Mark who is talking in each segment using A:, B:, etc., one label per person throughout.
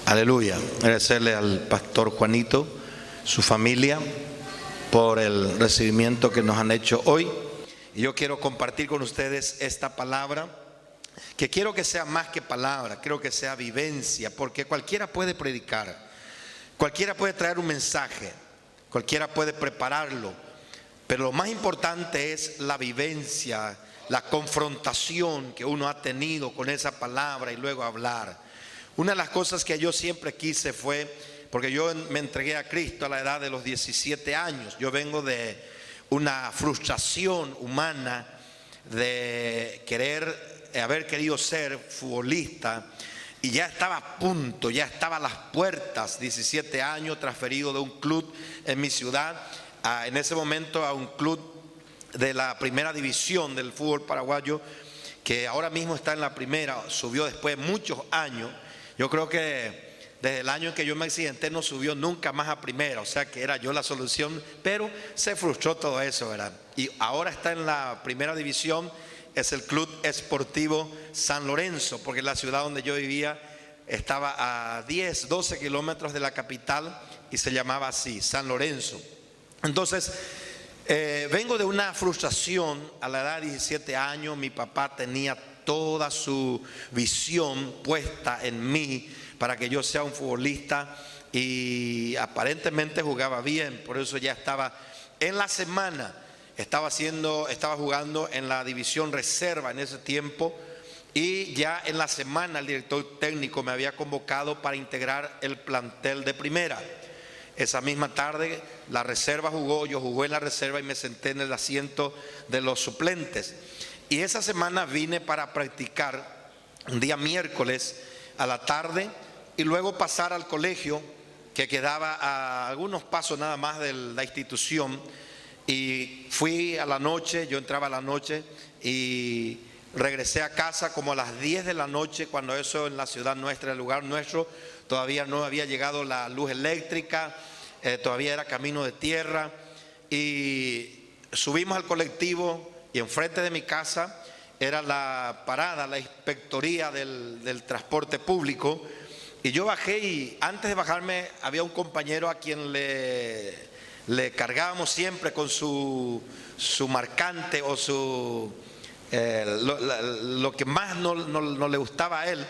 A: Aleluya. Agradecerle al pastor Juanito, su familia, por el recibimiento que nos han hecho hoy. Y yo quiero compartir con ustedes esta palabra, que quiero que sea más que palabra, quiero que sea vivencia, porque cualquiera puede predicar, cualquiera puede traer un mensaje, cualquiera puede prepararlo, pero lo más importante es la vivencia, la confrontación que uno ha tenido con esa palabra y luego hablar. Una de las cosas que yo siempre quise fue, porque yo me entregué a Cristo a la edad de los 17 años. Yo vengo de una frustración humana de haber querido ser futbolista, y ya estaba a punto, ya estaba a las puertas. 17 años, transferido de un club en mi ciudad, en ese momento a un club de la primera división del fútbol paraguayo, que ahora mismo está en la primera, subió después de muchos años. Yo creo que desde el año en que yo me accidenté no subió nunca más a primera, o sea que era yo la solución, pero se frustró todo eso, ¿verdad? Y ahora está en la primera división, es el Club Esportivo San Lorenzo, porque la ciudad donde yo vivía estaba a 10, 12 kilómetros de la capital y se llamaba así, San Lorenzo. Entonces, vengo de una frustración a la edad de 17 años. Mi papá tenía toda su visión puesta en mí para que yo sea un futbolista, y aparentemente jugaba bien, por eso ya estaba en la semana, estaba jugando en la división reserva en ese tiempo, y ya en la semana el director técnico me había convocado para integrar el plantel de primera. Esa misma tarde la reserva jugó, yo jugué en la reserva y me senté en el asiento de los suplentes. Y esa semana vine para practicar un día miércoles a la tarde y luego pasar al colegio, que quedaba a algunos pasos nada más de la institución. Y fui a la noche, yo entraba a la noche y regresé a casa como a las 10 de la noche, cuando eso en la ciudad nuestra, en el lugar nuestro, todavía no había llegado la luz eléctrica, todavía era camino de tierra. Y subimos al colectivo y enfrente de mi casa era la parada, la inspectoría del transporte público. Y yo bajé, y antes de bajarme había un compañero a quien le cargábamos siempre con su marcante o lo que más no le gustaba a él.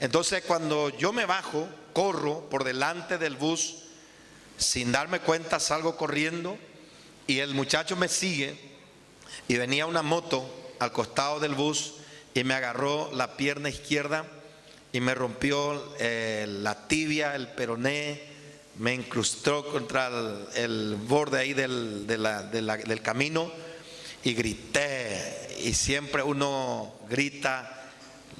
A: Entonces cuando yo me bajo, corro por delante del bus, sin darme cuenta salgo corriendo, y el muchacho me sigue, y venía una moto al costado del bus y me agarró la pierna izquierda y me rompió la tibia, el peroné, me incrustó contra el borde ahí del camino, y grité. Y siempre uno grita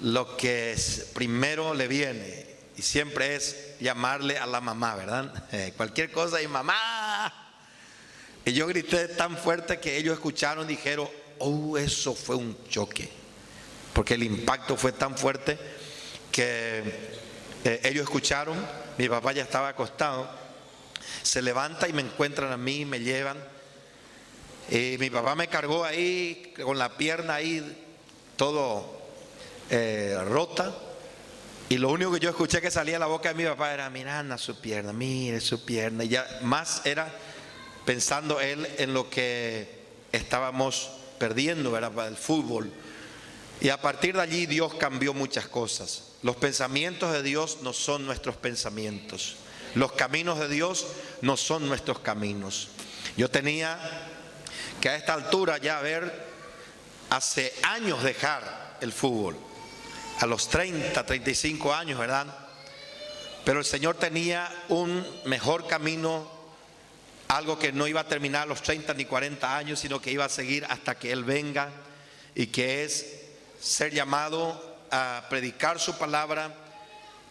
A: lo que primero le viene, y siempre es llamarle a la mamá, ¿verdad? Cualquier cosa y mamá. Y yo grité tan fuerte que ellos escucharon y dijeron: oh, eso fue un choque, porque el impacto fue tan fuerte que ellos escucharon. Mi papá ya estaba acostado, se levanta y me encuentran a mí, me llevan, y mi papá me cargó ahí con la pierna ahí todo rota, y lo único que yo escuché que salía de la boca de mi papá era: mirando su pierna, mire su pierna. Y ya más era pensando él en lo que estábamos perdiendo, ¿verdad?, para el fútbol. Y a partir de allí Dios cambió muchas cosas. Los pensamientos de Dios no son nuestros pensamientos, los caminos de Dios no son nuestros caminos. Yo tenía que a esta altura ya hace años dejar el fútbol, a los 30, 35 años, ¿verdad? Pero el Señor tenía un mejor camino, algo que no iba a terminar a los 30 ni 40 años, sino que iba a seguir hasta que Él venga, y que es ser llamado a predicar su palabra.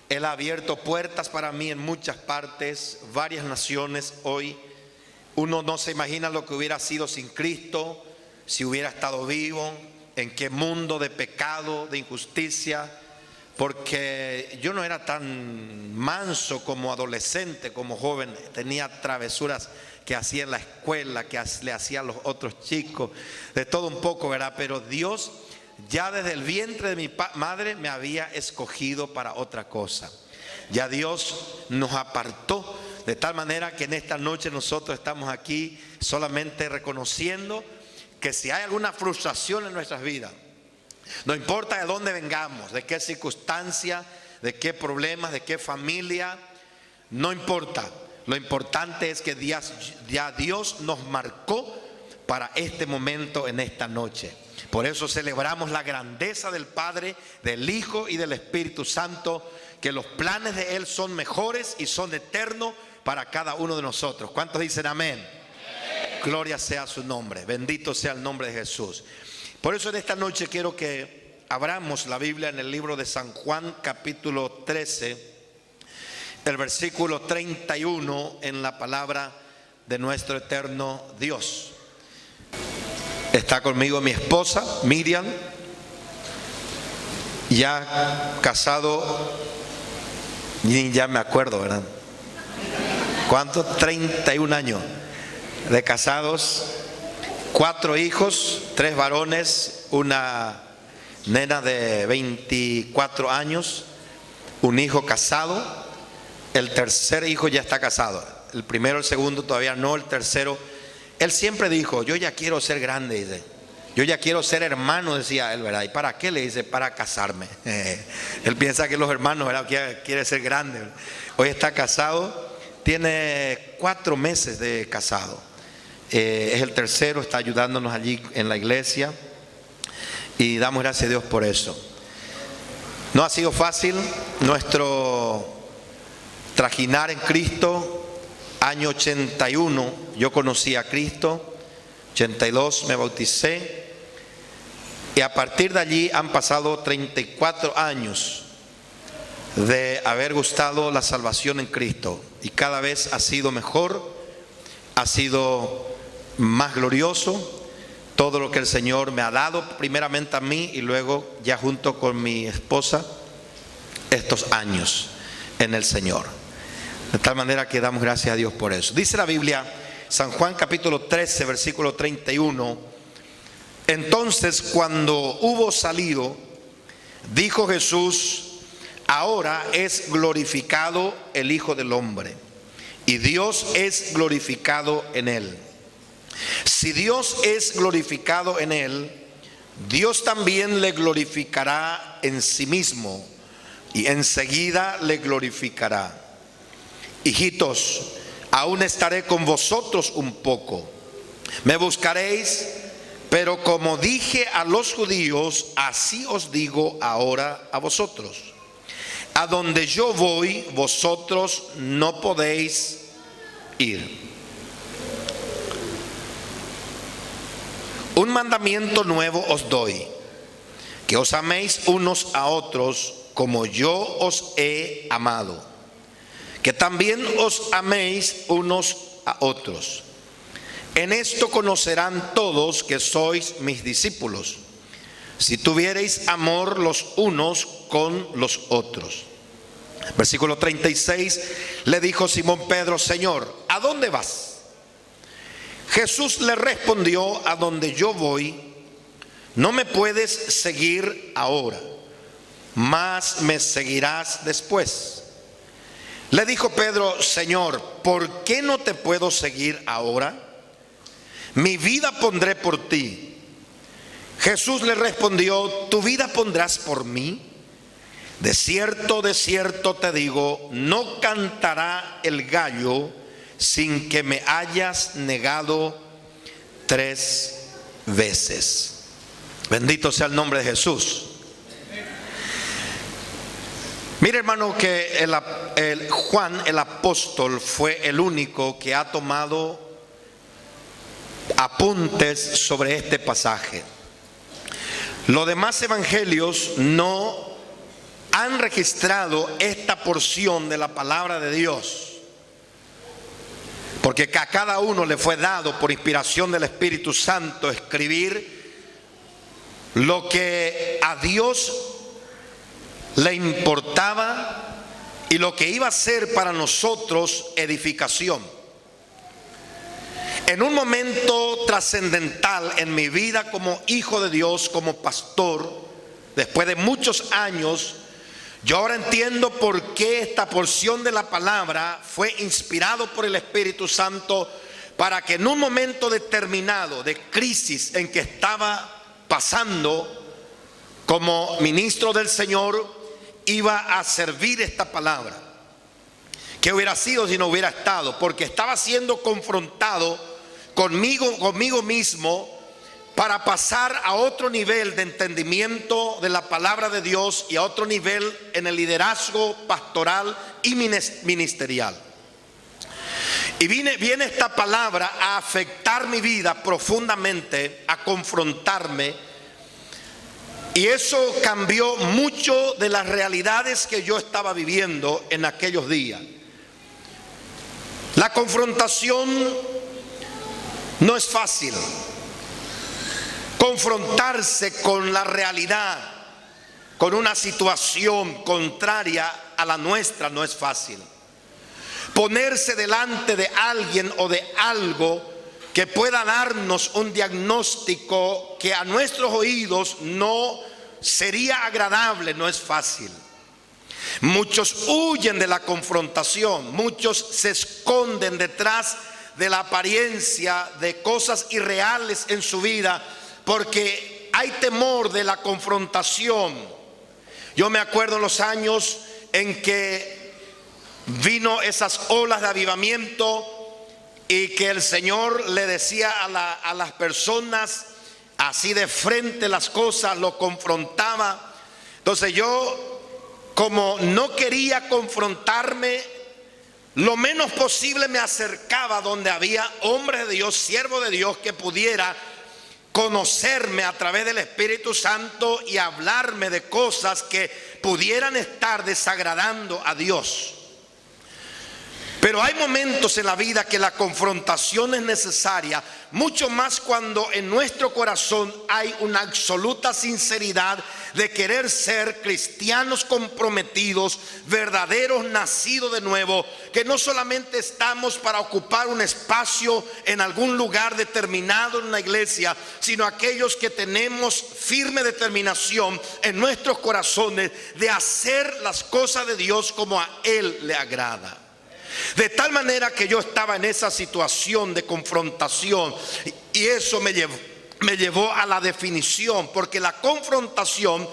A: Él ha abierto puertas para mí en muchas partes, varias naciones. Hoy uno no se imagina lo que hubiera sido sin Cristo, si hubiera estado vivo, en qué mundo de pecado, de injusticia, porque yo no era tan manso como adolescente, como joven. Tenía travesuras que hacía en la escuela, que le hacía a los otros chicos, de todo un poco, ¿verdad? Pero Dios ya desde el vientre de mi madre me había escogido para otra cosa. Ya Dios nos apartó de tal manera que en esta noche nosotros estamos aquí solamente reconociendo que si hay alguna frustración en nuestras vidas, no importa de dónde vengamos, de qué circunstancia, de qué problemas, de qué familia, no importa. Lo importante es que ya Dios nos marcó para este momento en esta noche. Por eso celebramos la grandeza del Padre, del Hijo y del Espíritu Santo, que los planes de Él son mejores y son eternos para cada uno de nosotros. ¿Cuántos dicen amén? Amén. Gloria sea su nombre, bendito sea el nombre de Jesús. Por eso en esta noche quiero que abramos la Biblia en el libro de San Juan capítulo 13, el versículo 31, en la palabra de nuestro eterno Dios. Está conmigo mi esposa Miriam, ya casado, ni ya me acuerdo, ¿verdad? ¿Cuánto? 31 años de casados, 4 hijos, 3 varones, una nena de 24 años, un hijo casado, el tercer hijo ya está casado, el primero, el segundo todavía no, el tercero, él siempre dijo, yo ya quiero ser grande, dice, yo ya quiero ser hermano, decía él, ¿verdad? ¿Y para qué? Le dice, para casarme. Él piensa que los hermanos, ¿verdad?, quiere ser grande, ¿verdad? Hoy está casado, tiene 4 meses de casado, es el tercero, está ayudándonos allí en la iglesia y damos gracias a Dios por eso. No ha sido fácil nuestro trajinar en Cristo. Año 81 yo conocí a Cristo, 82 me bauticé y a partir de allí han pasado 34 años de haber gustado la salvación en Cristo y cada vez ha sido mejor, ha sido más glorioso todo lo que el Señor me ha dado, primeramente a mí y luego ya junto con mi esposa, estos años en el Señor. De tal manera que damos gracias a Dios por eso. Dice la Biblia, San Juan capítulo 13, versículo 31. Entonces cuando hubo salido, dijo Jesús, ahora es glorificado el Hijo del Hombre, y Dios es glorificado en él. Si Dios es glorificado en él, Dios también le glorificará en sí mismo, y enseguida le glorificará. Hijitos, aún estaré con vosotros un poco. Me buscaréis, pero como dije a los judíos, así os digo ahora a vosotros. A donde yo voy, vosotros no podéis ir. Un mandamiento nuevo os doy, que os améis unos a otros como yo os he amado. Que también os améis unos a otros. En esto conocerán todos que sois mis discípulos, si tuviereis amor los unos con los otros. Versículo 36, le dijo Simón Pedro, Señor, ¿a dónde vas? Jesús le respondió, a donde yo voy, no me puedes seguir ahora, mas me seguirás después. Le dijo Pedro, Señor, ¿por qué no te puedo seguir ahora? Mi vida pondré por ti. Jesús le respondió, ¿tu vida pondrás por mí? De cierto te digo, no cantará el gallo sin que me hayas negado 3 veces. Bendito sea el nombre de Jesús. Mire, hermano, que Juan el apóstol fue el único que ha tomado apuntes sobre este pasaje. Los demás evangelios no han registrado esta porción de la palabra de Dios, porque a cada uno le fue dado por inspiración del Espíritu Santo escribir lo que a Dios le importaba y lo que iba a ser para nosotros edificación. En un momento trascendental en mi vida como hijo de Dios, como pastor, después de muchos años, yo ahora entiendo por qué esta porción de la palabra fue inspirado por el Espíritu Santo para que en un momento determinado de crisis en que estaba pasando como ministro del Señor, iba a servir esta palabra. ¿Qué hubiera sido si no hubiera estado? Porque estaba siendo confrontado conmigo mismo para pasar a otro nivel de entendimiento de la palabra de Dios y a otro nivel en el liderazgo pastoral y ministerial. Y viene esta palabra a afectar mi vida profundamente, a confrontarme, y eso cambió mucho de las realidades que yo estaba viviendo en aquellos días. La confrontación no es fácil. Confrontarse con la realidad, con una situación contraria a la nuestra, no es fácil. Ponerse delante de alguien o de algo que pueda darnos un diagnóstico que a nuestros oídos no sería agradable, no es fácil. Muchos huyen de la confrontación, muchos se esconden detrás de la apariencia de cosas irreales en su vida porque hay temor de la confrontación. Yo me acuerdo en los años en que vino esas olas de avivamiento y que el Señor le decía a las personas así de frente las cosas, lo confrontaba. Entonces yo, como no quería confrontarme, lo menos posible me acercaba donde había hombres de Dios, siervos de Dios, que pudiera conocerme a través del Espíritu Santo y hablarme de cosas que pudieran estar desagradando a Dios. Pero hay momentos en la vida que la confrontación es necesaria, mucho más cuando en nuestro corazón hay una absoluta sinceridad de querer ser cristianos comprometidos, verdaderos, nacidos de nuevo, que no solamente estamos para ocupar un espacio en algún lugar determinado en una iglesia, sino aquellos que tenemos firme determinación en nuestros corazones de hacer las cosas de Dios como a Él le agrada. De tal manera que yo estaba en esa situación de confrontación y eso me llevó a la definición, porque la confrontación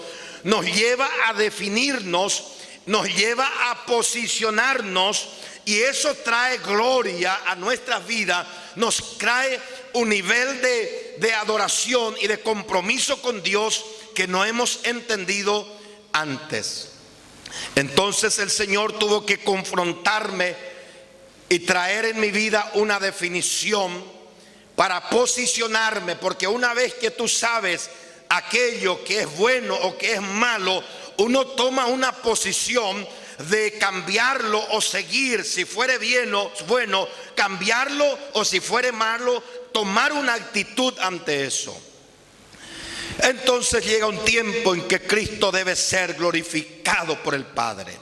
A: nos lleva a definirnos, nos lleva a posicionarnos, y eso trae gloria a nuestras vidas, nos trae un nivel de adoración y de compromiso con Dios que no hemos entendido antes. Entonces el Señor tuvo que confrontarme y traer en mi vida una definición para posicionarme, porque una vez que tú sabes aquello que es bueno o que es malo, uno toma una posición de cambiarlo o seguir. Si fuere bien o bueno, cambiarlo, o si fuere malo, tomar una actitud ante eso. Entonces llega un tiempo en que Cristo debe ser glorificado por el Padre.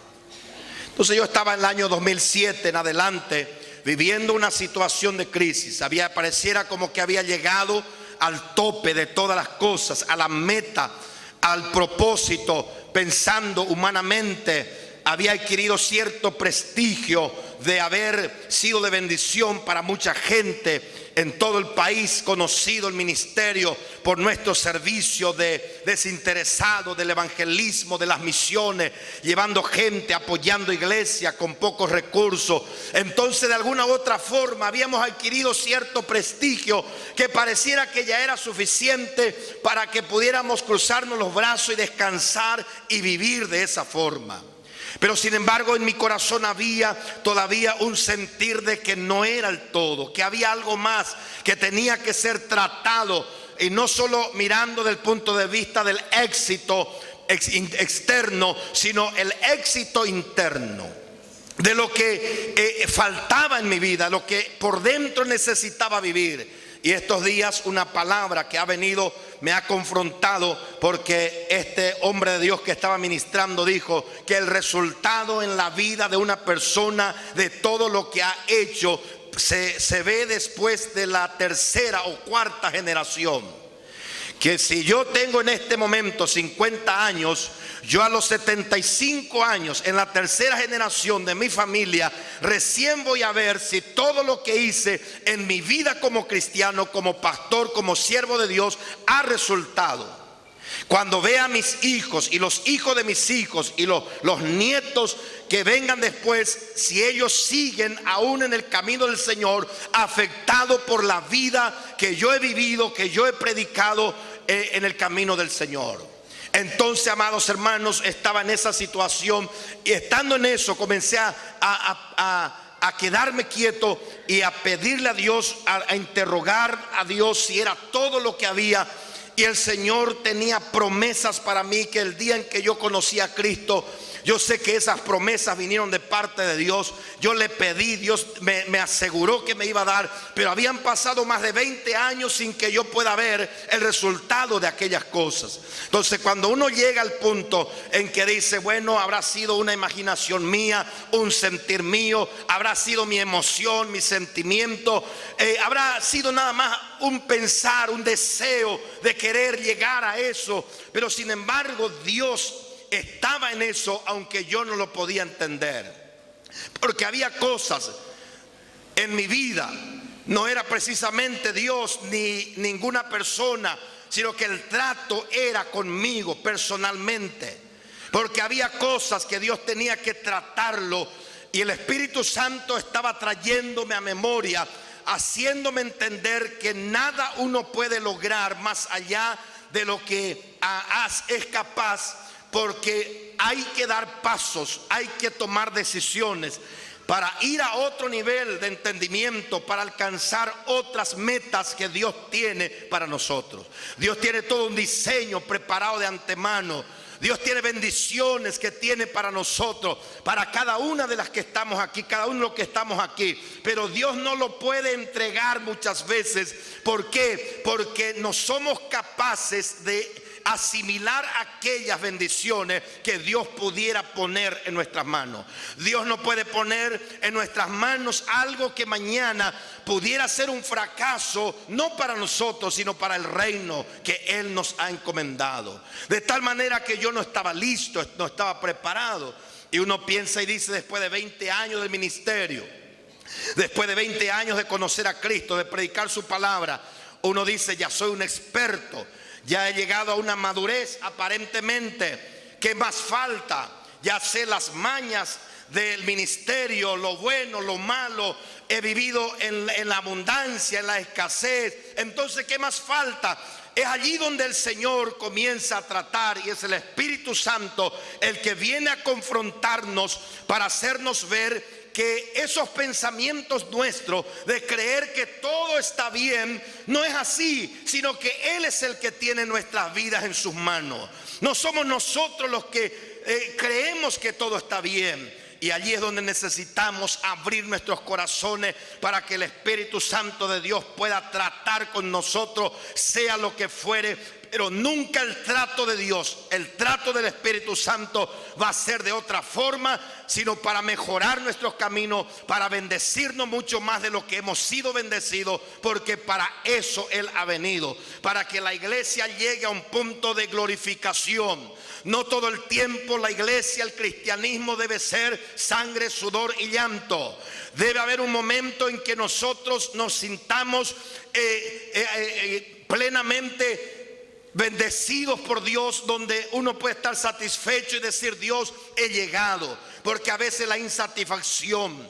A: Entonces yo estaba en el año 2007 en adelante viviendo una situación de crisis. Pareciera como que había llegado al tope de todas las cosas, a la meta, al propósito. Pensando humanamente, había adquirido cierto prestigio de haber sido de bendición para mucha gente en todo el país, conocido el ministerio por nuestro servicio de desinteresado, del evangelismo, de las misiones, llevando gente, apoyando iglesias con pocos recursos. Entonces de alguna u otra forma habíamos adquirido cierto prestigio que pareciera que ya era suficiente para que pudiéramos cruzarnos los brazos y descansar y vivir de esa forma. Pero sin embargo en mi corazón había todavía un sentir de que no era el todo, que había algo más que tenía que ser tratado, y no solo mirando del punto de vista del éxito externo, sino el éxito interno, de lo que faltaba en mi vida, lo que por dentro necesitaba vivir. Y estos días una palabra que ha venido me ha confrontado, porque este hombre de Dios que estaba ministrando dijo que el resultado en la vida de una persona, de todo lo que ha hecho, se ve después de la tercera o cuarta generación. Que si yo tengo en este momento 50 años, yo a los 75 años, en la tercera generación de mi familia, recién voy a ver si todo lo que hice en mi vida como cristiano, como pastor, como siervo de Dios, ha resultado. Cuando vea a mis hijos y los hijos de mis hijos y los nietos que vengan después, si ellos siguen aún en el camino del Señor, afectados por la vida que yo he vivido, que yo he predicado en el camino del Señor. Entonces, amados hermanos, estaba en esa situación, y estando en eso comencé a quedarme quieto y a pedirle a Dios, a interrogar a Dios si era todo lo que había. Y el Señor tenía promesas para mí, que el día en que yo conocí a Cristo, yo sé que esas promesas vinieron de parte de Dios. Yo le pedí, Dios me aseguró que me iba a dar, pero habían pasado más de 20 años sin que yo pueda ver el resultado de aquellas cosas. Entonces, cuando uno llega al punto en que dice, bueno, habrá sido una imaginación mía, un sentir mío, habrá sido mi emoción, mi sentimiento, habrá sido nada más un pensar, un deseo de querer llegar a eso, pero sin embargo Dios estaba en eso, aunque yo no lo podía entender, porque había cosas en mi vida, no era precisamente Dios ni ninguna persona, sino que el trato era conmigo personalmente, porque había cosas que Dios tenía que tratarlo, y el Espíritu Santo estaba trayéndome a memoria, haciéndome entender que nada uno puede lograr más allá de lo que es capaz, porque hay que dar pasos, hay que tomar decisiones para ir a otro nivel de entendimiento, para alcanzar otras metas que Dios tiene para nosotros. Dios tiene todo un diseño preparado de antemano. Dios tiene bendiciones que tiene para nosotros, para cada una de las que estamos aquí, cada uno de los que estamos aquí. Pero Dios no lo puede entregar muchas veces. ¿Por qué? Porque no somos capaces de asimilar aquellas bendiciones que Dios pudiera poner en nuestras manos. Dios no puede poner en nuestras manos algo que mañana pudiera ser un fracaso, no para nosotros, sino para el reino que Él nos ha encomendado. De tal manera que yo no estaba listo, no estaba preparado. Y uno piensa y dice, después de 20 años de ministerio, después de 20 años de conocer a Cristo, de predicar su palabra, uno dice, ya soy un experto, ya he llegado a una madurez aparentemente. ¿Qué más falta? Ya sé las mañas del ministerio, lo bueno, lo malo. He vivido en la abundancia, en la escasez. Entonces, ¿qué más falta? Es allí donde el Señor comienza a tratar, y es el Espíritu Santo el que viene a confrontarnos para hacernos ver que esos pensamientos nuestros de creer que todo está bien, no es así, sino que Él es el que tiene nuestras vidas en sus manos. No somos nosotros los que creemos que todo está bien. Y allí es donde necesitamos abrir nuestros corazones para que el Espíritu Santo de Dios pueda tratar con nosotros, sea lo que fuere. Pero nunca el trato de Dios, el trato del Espíritu Santo va a ser de otra forma, sino para mejorar nuestros caminos, para bendecirnos mucho más de lo que hemos sido bendecidos, porque para eso Él ha venido, para que la iglesia llegue a un punto de glorificación. No todo el tiempo la iglesia, el cristianismo debe ser sangre, sudor y llanto. Debe haber un momento en que nosotros nos sintamos plenamente bendecidos por Dios, donde uno puede estar satisfecho y decir, Dios, he llegado. Porque a veces la insatisfacción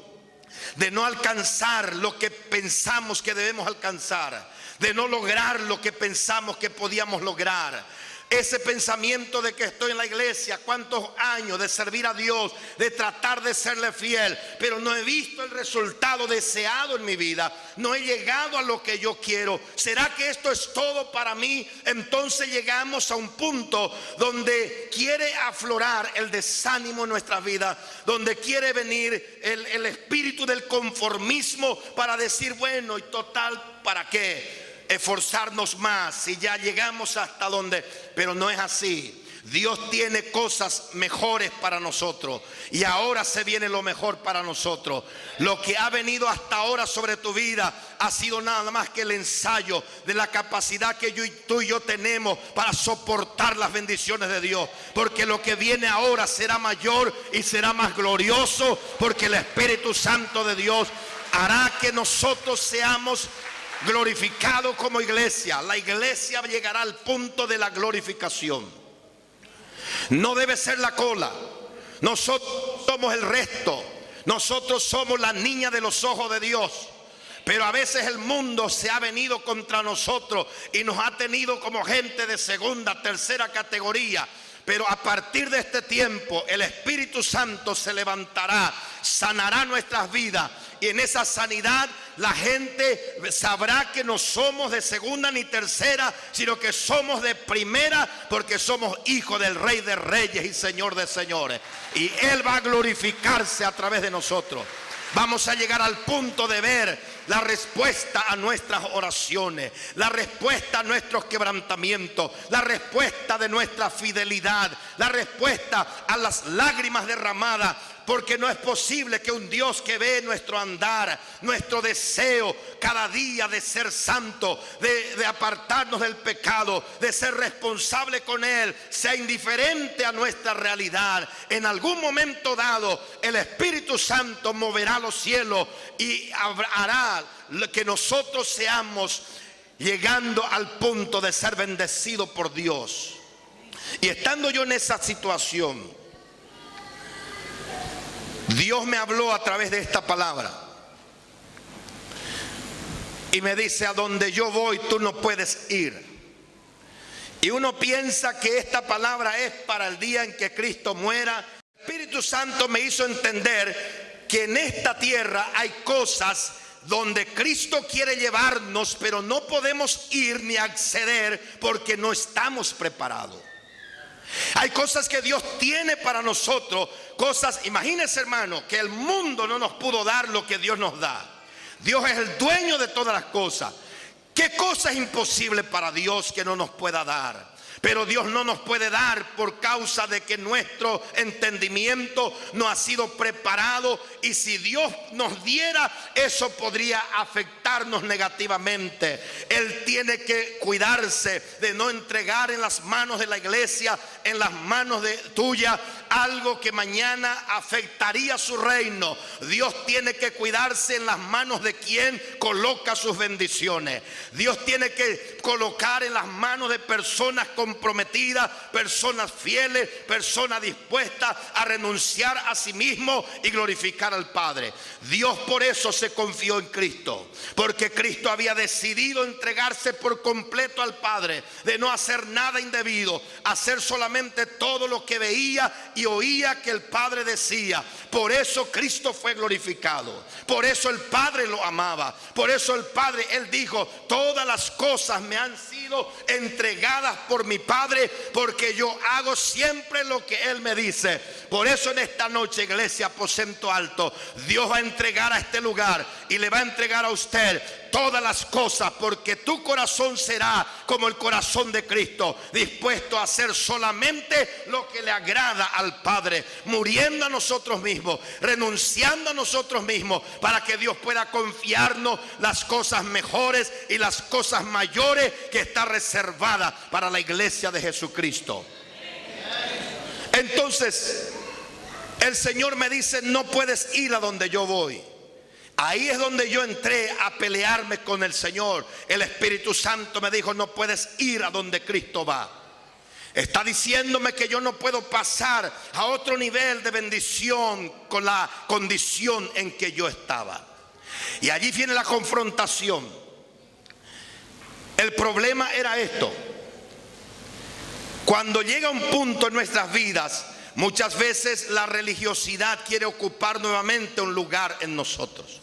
A: de no alcanzar lo que pensamos que debemos alcanzar, de no lograr lo que pensamos que podíamos lograr, ese pensamiento de que estoy en la iglesia, cuántos años de servir a Dios, de tratar de serle fiel, pero no he visto el resultado deseado en mi vida, no he llegado a lo que yo quiero. ¿Será que esto es todo para mí? Entonces llegamos a un punto donde quiere aflorar el desánimo en nuestra vida, donde quiere venir el espíritu del conformismo para decir, bueno, y total, ¿para qué esforzarnos más si ya llegamos hasta donde? Pero no es así. Dios tiene cosas mejores para nosotros y ahora se viene lo mejor para nosotros. Lo que ha venido hasta ahora sobre tu vida ha sido nada más que el ensayo de la capacidad que tú y yo tenemos para soportar las bendiciones de Dios, porque lo que viene ahora será mayor y será más glorioso, porque el Espíritu Santo de Dios hará que nosotros seamos glorificados como iglesia. La iglesia llegará al punto de la glorificación. No debe ser la cola. Nosotros somos el resto. Nosotros somos la niña de los ojos de Dios. Pero a veces el mundo se ha venido contra nosotros y nos ha tenido como gente de segunda, tercera categoría. Pero a partir de este tiempo el Espíritu Santo se levantará, sanará nuestras vidas, y en esa sanidad la gente sabrá que no somos de segunda ni tercera, sino que somos de primera, porque somos hijos del Rey de Reyes y Señor de Señores, y Él va a glorificarse a través de nosotros. Vamos a llegar al punto de ver la respuesta a nuestras oraciones, la respuesta a nuestros quebrantamientos, la respuesta de nuestra fidelidad, la respuesta a las lágrimas derramadas. Porque no es posible que un Dios que ve nuestro andar, nuestro deseo cada día de ser santo, de apartarnos del pecado, de ser responsable con Él, sea indiferente a nuestra realidad. En algún momento dado, el Espíritu Santo moverá los cielos y hará que nosotros seamos llegando al punto de ser bendecidos por Dios. Y estando yo en esa situación, Dios me habló a través de esta palabra y me dice: a donde yo voy tú no puedes ir. Y uno piensa que esta palabra es para el día en que Cristo muera. El Espíritu Santo me hizo entender que en esta tierra hay cosas donde Cristo quiere llevarnos, pero no podemos ir ni acceder porque no estamos preparados. Hay cosas que Dios tiene para nosotros, cosas, imagínense hermano, que el mundo no nos pudo dar lo que Dios nos da. Dios es el dueño de todas las cosas. ¿Qué cosa es imposible para Dios que no nos pueda dar? Pero Dios no nos puede dar por causa de que nuestro entendimiento no ha sido preparado, y si Dios nos diera, eso podría afectarnos negativamente. Él tiene que cuidarse de no entregar en las manos de la iglesia, en las manos de tuya, algo que mañana afectaría su reino. Dios tiene que cuidarse en las manos de quien coloca sus bendiciones. Dios tiene que colocar en las manos de personas comprometidas, personas fieles, personas dispuestas a renunciar a sí mismo y glorificar al Padre. Dios por eso se confió en Cristo, porque Cristo había decidido entregarse por completo al Padre, de no hacer nada indebido, hacer solamente todo lo que veía y oía que el Padre decía. Por eso Cristo fue glorificado, por eso el Padre lo amaba, por eso el Padre, Él dijo: todas las cosas me han sido entregadas por mi Padre, porque yo hago siempre lo que Él me dice. Por eso en esta noche, iglesia Aposento Alto, Dios va a entregar a este lugar y le va a entregar a usted todas las cosas, porque tu corazón será como el corazón de Cristo, dispuesto a hacer solamente lo que le agrada al Padre, muriendo a nosotros mismos, renunciando a nosotros mismos, para que Dios pueda confiarnos las cosas mejores y las cosas mayores que está reservada para la iglesia de Jesucristo. Entonces el Señor me dice: no puedes ir a donde yo voy. Ahí es donde yo entré a pelearme con el Señor. El Espíritu Santo me dijo: no puedes ir a donde Cristo va. Está diciéndome que yo no puedo pasar a otro nivel de bendición con la condición en que yo estaba. Y allí viene la confrontación. El problema era esto: cuando llega un punto en nuestras vidas, muchas veces la religiosidad quiere ocupar nuevamente un lugar en nosotros.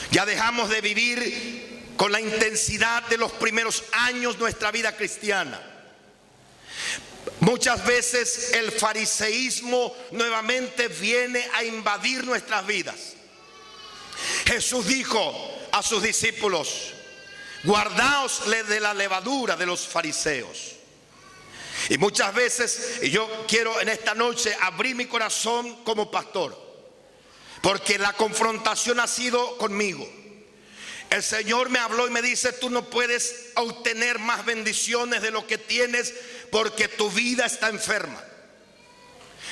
A: Ya dejamos de vivir con la intensidad de los primeros años nuestra vida cristiana. Muchas veces el fariseísmo nuevamente viene a invadir nuestras vidas. Jesús dijo a sus discípulos: guardaos de la levadura de los fariseos. Y muchas veces yo quiero en esta noche abrir mi corazón como pastor, porque la confrontación ha sido conmigo. El Señor me habló y me dice: tú no puedes obtener más bendiciones de lo que tienes, porque tu vida está enferma.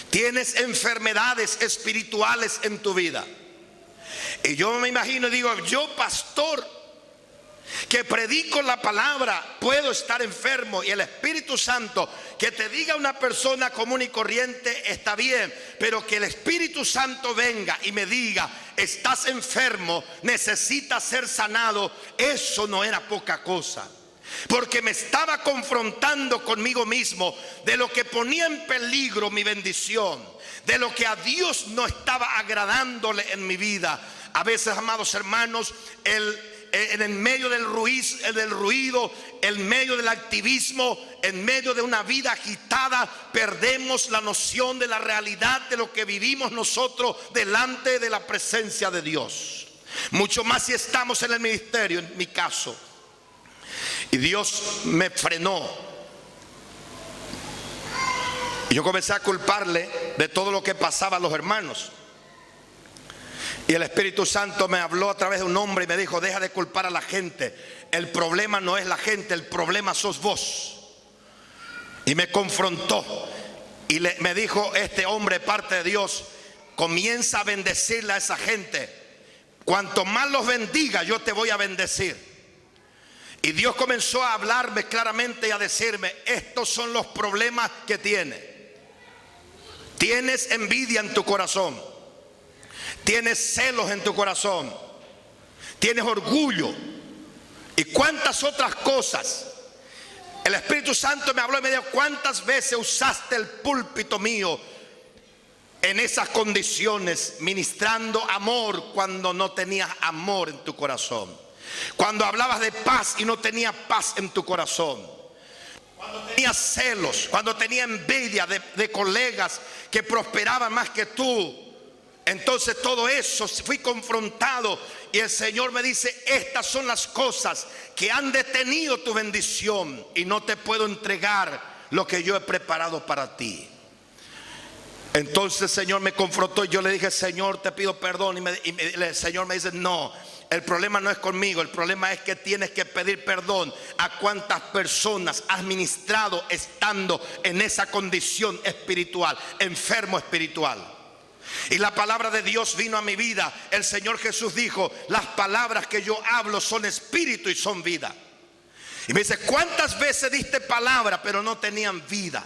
A: Tienes enfermedades espirituales en tu vida. Y yo me imagino y digo: yo, pastor, que predico la palabra, puedo estar enfermo, y el Espíritu Santo, que te diga una persona común y corriente, está bien, pero que el Espíritu Santo venga y me diga: estás enfermo, necesitas ser sanado, eso no era poca cosa. Porque me estaba confrontando conmigo mismo de lo que ponía en peligro mi bendición, de lo que a Dios no estaba agradándole en mi vida. A veces, amados hermanos, en medio del ruido, en medio del activismo, en medio de una vida agitada, perdemos la noción de la realidad de lo que vivimos nosotros delante de la presencia de Dios. Mucho más si estamos en el ministerio, en mi caso. Y Dios me frenó. Y yo comencé a culparle de todo lo que pasaba a los hermanos. Y el Espíritu Santo me habló a través de un hombre y me dijo: deja de culpar a la gente. El problema no es la gente, el problema sos vos. Y me confrontó. Y me dijo este hombre, parte de Dios: comienza a bendecirle a esa gente. Cuanto más los bendiga, yo te voy a bendecir. Y Dios comenzó a hablarme claramente y a decirme: estos son los problemas que tienes. Tienes envidia en tu corazón. Tienes celos en tu corazón. Tienes orgullo. Y cuántas otras cosas. El Espíritu Santo me habló y me dijo: ¿cuántas veces usaste el púlpito mío en esas condiciones, ministrando amor cuando no tenías amor en tu corazón? Cuando hablabas de paz y no tenías paz en tu corazón. Cuando tenías celos, cuando tenías envidia de colegas que prosperaban más que tú. Entonces todo eso fui confrontado, y el Señor me dice: estas son las cosas que han detenido tu bendición, y no te puedo entregar lo que yo he preparado para ti. Entonces el Señor me confrontó y yo le dije: Señor, te pido perdón. Y el Señor me dice: no, el problema no es conmigo, el problema es que tienes que pedir perdón a cuántas personas has ministrado estando en esa condición espiritual, enfermo espiritual. Y la palabra de Dios vino a mi vida. El Señor Jesús dijo: las palabras que yo hablo son espíritu y son vida. Y me dice: ¿cuántas veces diste palabra pero no tenían vida?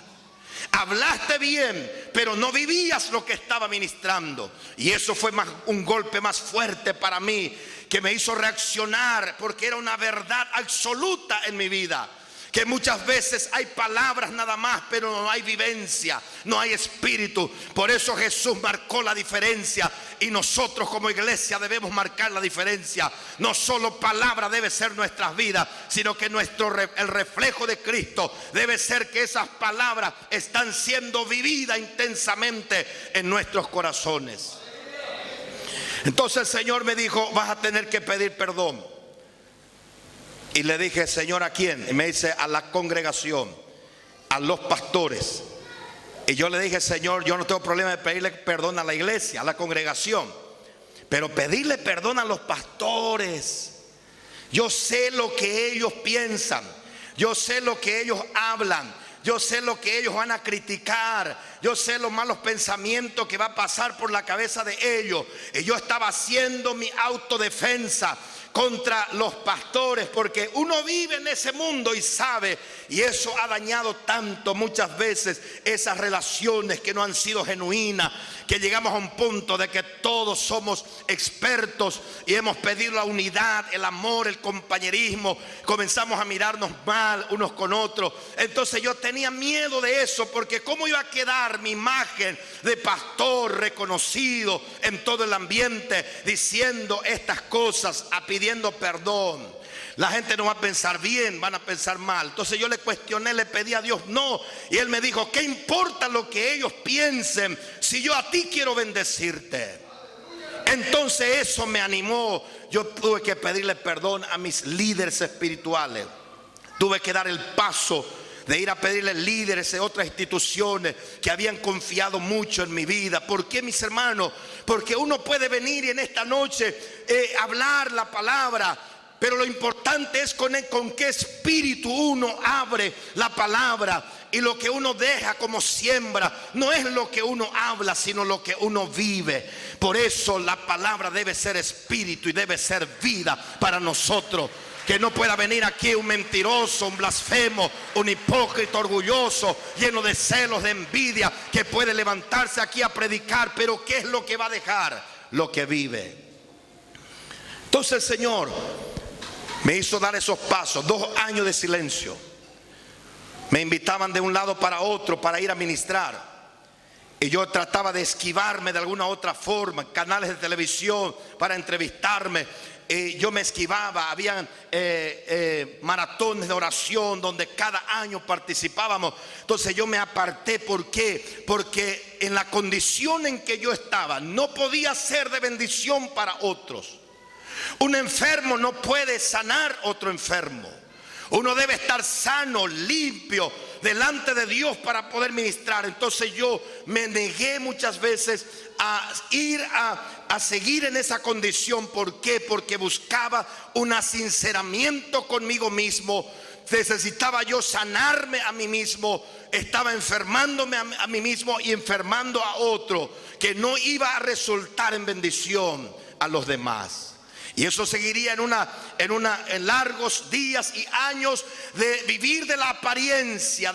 A: Hablaste bien, pero no vivías lo que estaba ministrando. Y eso fue un golpe más fuerte para mí, que me hizo reaccionar, porque era una verdad absoluta en mi vida. Que muchas veces hay palabras nada más, pero no hay vivencia, no hay espíritu. Por eso Jesús marcó la diferencia, y nosotros como iglesia debemos marcar la diferencia. No solo palabra debe ser nuestras vidas, sino que el reflejo de Cristo debe ser que esas palabras están siendo vividas intensamente en nuestros corazones. Entonces el Señor me dijo: vas a tener que pedir perdón. Y le dije: Señor, ¿a quién? Y me dice: a la congregación, a los pastores. Y yo le dije: Señor, yo no tengo problema de pedirle perdón a la iglesia, a la congregación, pero pedirle perdón a los pastores. Yo sé lo que ellos piensan, yo sé lo que ellos hablan, yo sé lo que ellos van a criticar, yo sé los malos pensamientos que va a pasar por la cabeza de ellos. Y yo estaba haciendo mi autodefensa contra los pastores, porque uno vive en ese mundo y sabe, y eso ha dañado tanto muchas veces esas relaciones que no han sido genuinas, que llegamos a un punto de que todos somos expertos y hemos pedido la unidad, el amor, el compañerismo, comenzamos a mirarnos mal unos con otros. Entonces yo tenía miedo de eso, porque cómo iba a quedar mi imagen de pastor reconocido en todo el ambiente diciendo estas cosas, pidiendo perdón. La gente no va a pensar bien, van a pensar mal. Entonces yo le cuestioné, le pedí a Dios: no. Y Él me dijo: ¿qué importa lo que ellos piensen si yo a ti quiero bendecirte? Entonces eso me animó. Yo tuve que pedirle perdón a mis líderes espirituales. Tuve que dar el paso de ir a pedirle líderes de otras instituciones que habían confiado mucho en mi vida. ¿Por qué, mis hermanos? Porque uno puede venir y en esta noche hablar la palabra, pero lo importante es con qué espíritu uno abre la palabra. Y lo que uno deja como siembra no es lo que uno habla, sino lo que uno vive. Por eso la palabra debe ser espíritu y debe ser vida para nosotros. Que no pueda venir aquí un mentiroso, un blasfemo, un hipócrita orgulloso, lleno de celos, de envidia, que puede levantarse aquí a predicar. Pero ¿qué es lo que va a dejar? Lo que vive. Entonces el Señor me hizo dar esos pasos. 2 años de silencio. Me invitaban de un lado para otro para ir a ministrar, y yo trataba de esquivarme de alguna otra forma. Canales de televisión para entrevistarme, yo me esquivaba. Habían maratones de oración donde cada año participábamos. Entonces yo me aparté. ¿Por qué? Porque en la condición en que yo estaba no podía ser de bendición para otros. Un enfermo no puede sanar otro enfermo. Uno debe estar sano, limpio delante de Dios para poder ministrar. Entonces yo me negué muchas veces a ir a seguir en esa condición. ¿Por qué? Porque buscaba un sinceramiento conmigo mismo. Necesitaba yo sanarme a mí mismo. Estaba enfermándome a mí mismo y enfermando a otro, que no iba a resultar en bendición a los demás. Y eso seguiría en largos días y años de vivir de la apariencia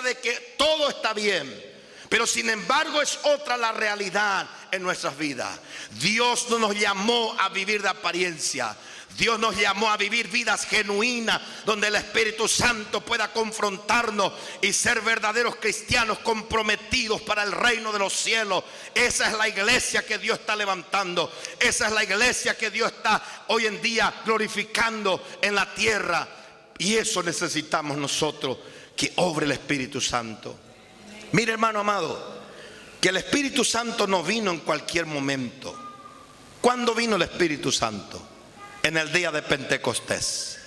A: de que todo está bien. Pero sin embargo es otra la realidad en nuestras vidas. Dios no nos llamó a vivir de apariencia. Dios nos llamó a vivir vidas genuinas, donde el Espíritu Santo pueda confrontarnos y ser verdaderos cristianos comprometidos para el reino de los cielos. Esa es la iglesia que Dios está levantando. Esa es la iglesia que Dios está hoy en día glorificando en la tierra. Y eso necesitamos nosotros, que obre el Espíritu Santo. Mire, hermano amado, que el Espíritu Santo no vino en cualquier momento. ¿Cuándo vino el Espíritu Santo? En el día de Pentecostés.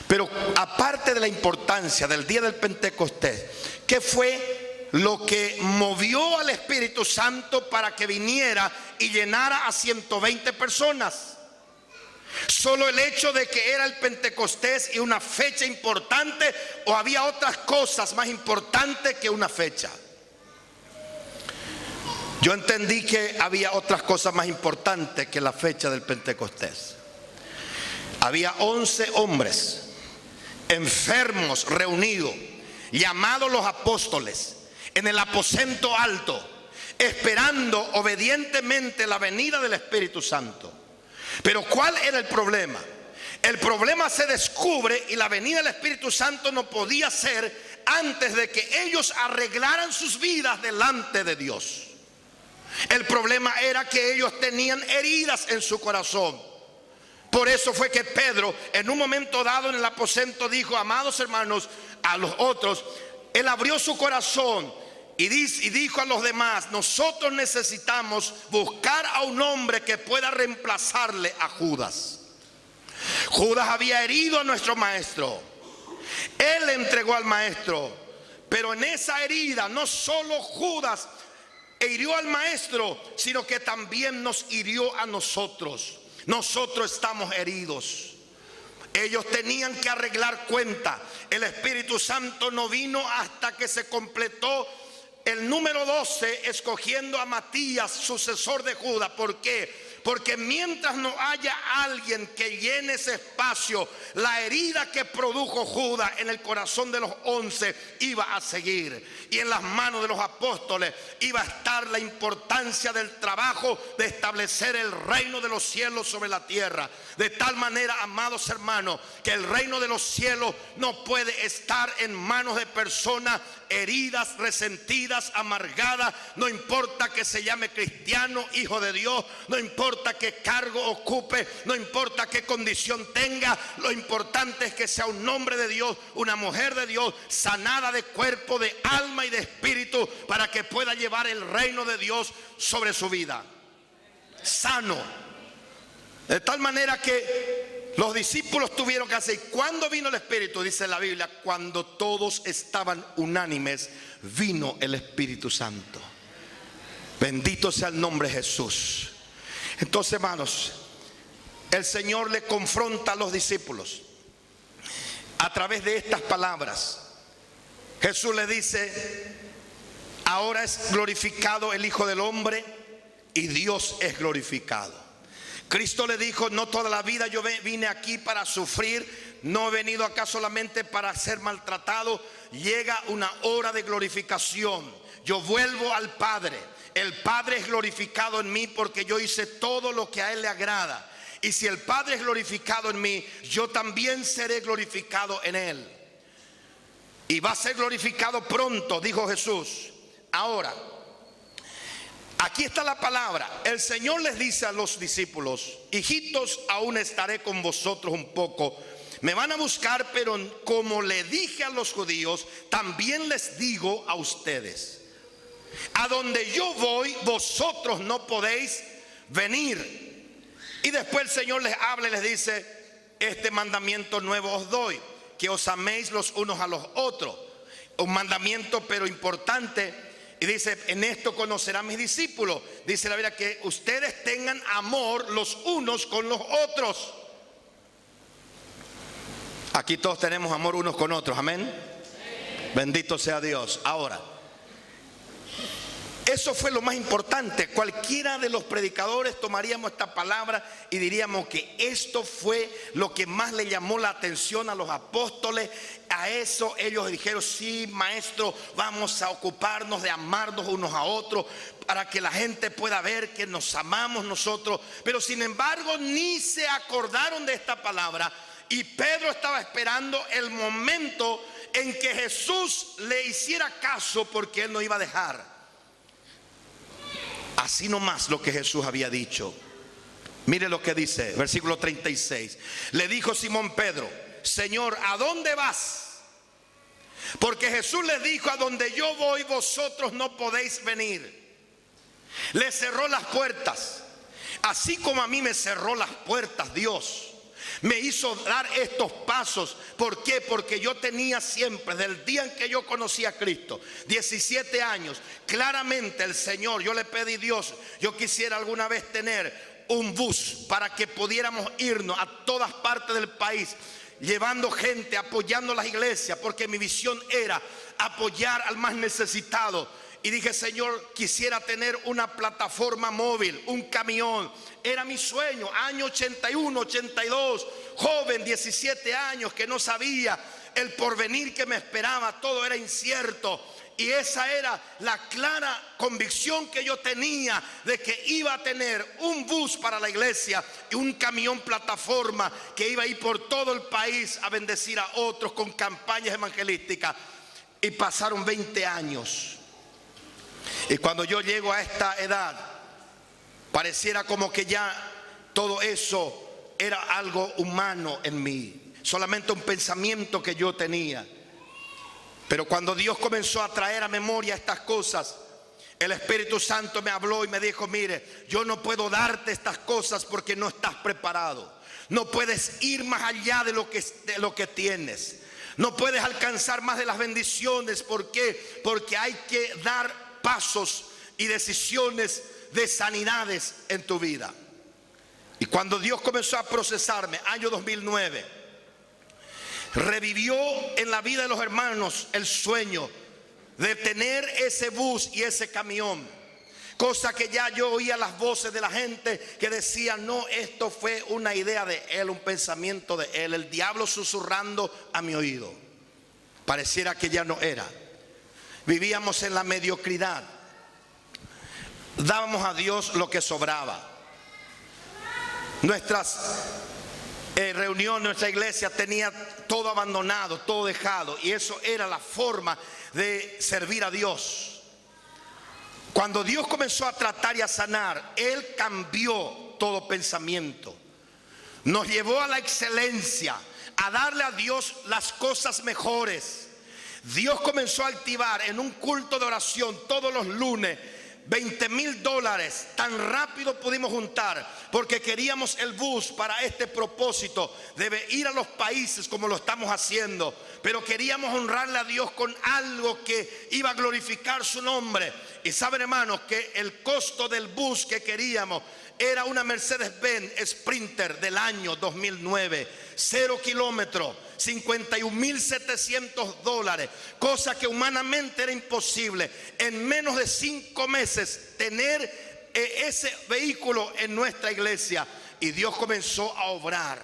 A: Pero aparte de la importancia del día del Pentecostés, ¿qué fue lo que movió al Espíritu Santo para que viniera y llenara a 120 personas? ¿Solo el hecho de que era el Pentecostés y una fecha importante, o había otras cosas más importantes que una fecha? Yo entendí que había otras cosas más importantes que la fecha del Pentecostés. Había 11 hombres enfermos reunidos, llamados los apóstoles, en el aposento alto, esperando obedientemente la venida del Espíritu Santo. Pero ¿cuál era el problema? El problema se descubre, y la venida del Espíritu Santo no podía ser antes de que ellos arreglaran sus vidas delante de Dios. El problema era que ellos tenían heridas en su corazón. Por eso fue que Pedro, en un momento dado en el aposento, dijo: amados hermanos, a los otros, él abrió su corazón y dijo a los demás: nosotros necesitamos buscar a un hombre que pueda reemplazarle a Judas. Judas había herido a nuestro maestro. Él le entregó al maestro. Pero en esa herida no solo Judas hirió al maestro, sino que también nos hirió a nosotros. Nosotros estamos heridos. Ellos tenían que arreglar cuenta. El Espíritu Santo no vino hasta que se completó el número 12, escogiendo a Matías, sucesor de Judas. ¿Por qué? Porque mientras no haya alguien que llene ese espacio, la herida que produjo Judas en el corazón de los 11 iba a seguir. Y en las manos de los apóstoles iba a estar la importancia del trabajo de establecer el reino de los cielos sobre la tierra. De tal manera, amados hermanos, que el reino de los cielos no puede estar en manos de personas heridas, resentidas, amargadas. No importa que se llame cristiano, hijo de Dios, no importa qué cargo ocupe, no importa qué condición tenga. Lo importante es que sea un hombre de Dios, una mujer de Dios, sanada de cuerpo, de alma y de espíritu, para que pueda llevar el reino de Dios sobre su vida. Sano. De tal manera que Los discípulos tuvieron que hacer. ¿Cuándo vino el Espíritu? Dice la Biblia, cuando todos estaban unánimes, vino el Espíritu Santo. Bendito sea el nombre de Jesús. Entonces, hermanos, el Señor le confronta a los discípulos a través de estas palabras. Jesús le dice: ahora es glorificado el Hijo del Hombre y Dios es glorificado. Cristo le dijo: no toda la vida yo vine aquí para sufrir, no he venido acá solamente para ser maltratado. Llega una hora de glorificación. Yo vuelvo al Padre. El Padre es glorificado en mí porque yo hice todo lo que a Él le agrada. Y si el Padre es glorificado en mí, yo también seré glorificado en Él. Y va a ser glorificado pronto, dijo Jesús. Ahora, aquí está la palabra. El Señor les dice a los discípulos: hijitos, aún estaré con vosotros un poco. Me van a buscar, pero como le dije a los judíos, también les digo a ustedes: a donde yo voy, vosotros no podéis venir. Y después el Señor les habla y les dice: este mandamiento nuevo os doy, que os améis los unos a los otros. Un mandamiento pero importante. Y dice: en esto conocerán mis discípulos. Dice la Biblia que ustedes tengan amor los unos con los otros. Aquí todos tenemos amor unos con otros, amén. Bendito sea Dios. Ahora, eso fue lo más importante. Cualquiera de los predicadores tomaríamos esta palabra y diríamos que esto fue lo que más le llamó la atención a los apóstoles. A eso ellos dijeron: sí, maestro, vamos a ocuparnos de amarnos unos a otros para que la gente pueda ver que nos amamos nosotros. Pero sin embargo ni se acordaron de esta palabra. Y Pedro estaba esperando el momento en que Jesús le hiciera caso, porque él no iba a dejar así nomás lo que Jesús había dicho. Mire lo que dice, versículo 36. Le dijo Simón Pedro: Señor, ¿a dónde vas? Porque Jesús les dijo: a donde yo voy, vosotros no podéis venir. Le cerró las puertas, así como a mí me cerró las puertas Dios. Me hizo dar estos pasos. ¿Por qué? Porque yo tenía siempre, desde el día en que yo conocí a Cristo, 17 años, claramente el Señor, yo le pedí a Dios, yo quisiera alguna vez tener un bus para que pudiéramos irnos a todas partes del país, llevando gente, apoyando las iglesias, porque mi visión era apoyar al más necesitado. Y dije: Señor, quisiera tener una plataforma móvil, un camión. Era mi sueño, año 81, 82, joven, 17 años, que no sabía el porvenir que me esperaba, todo era incierto. Y esa era la clara convicción que yo tenía de que iba a tener un bus para la iglesia y un camión plataforma que iba a ir por todo el país a bendecir a otros con campañas evangelísticas. Y pasaron 20 años. Y cuando yo llego a esta edad, pareciera como que ya todo eso era algo humano en mí, solamente un pensamiento que yo tenía. Pero cuando Dios comenzó a traer a memoria estas cosas, el Espíritu Santo me habló y me dijo: mire, yo no puedo darte estas cosas porque no estás preparado. No puedes ir más allá de lo que tienes. No puedes alcanzar más de las bendiciones. ¿Por qué? Porque hay que dar pasos y decisiones de sanidades en tu vida. Y cuando Dios comenzó a procesarme, año 2009, revivió en la vida de los hermanos el sueño de tener ese bus y ese camión, cosa que ya yo oía las voces de la gente que decían: no, esto fue una idea de él, un pensamiento de él, el diablo susurrando a mi oído. Pareciera que ya no era. Vivíamos en la mediocridad. Dábamos a Dios lo que sobraba. Nuestras reuniones, nuestra iglesia tenía todo abandonado, todo dejado. Y eso era la forma de servir a Dios. Cuando Dios comenzó a tratar y a sanar, Él cambió todo pensamiento. Nos llevó a la excelencia, a darle a Dios las cosas mejores. Dios comenzó a activar en un culto de oración todos los lunes $20,000 tan rápido pudimos juntar porque queríamos el bus para este propósito de ir a los países como lo estamos haciendo, pero queríamos honrarle a Dios con algo que iba a glorificar su nombre. Y saben, hermanos, que el costo del bus que queríamos era una Mercedes-Benz Sprinter del año 2009, 0 kilómetros, $51,700, cosa que humanamente era imposible. En menos de 5 meses tener ese vehículo en nuestra iglesia. Y Dios comenzó a obrar.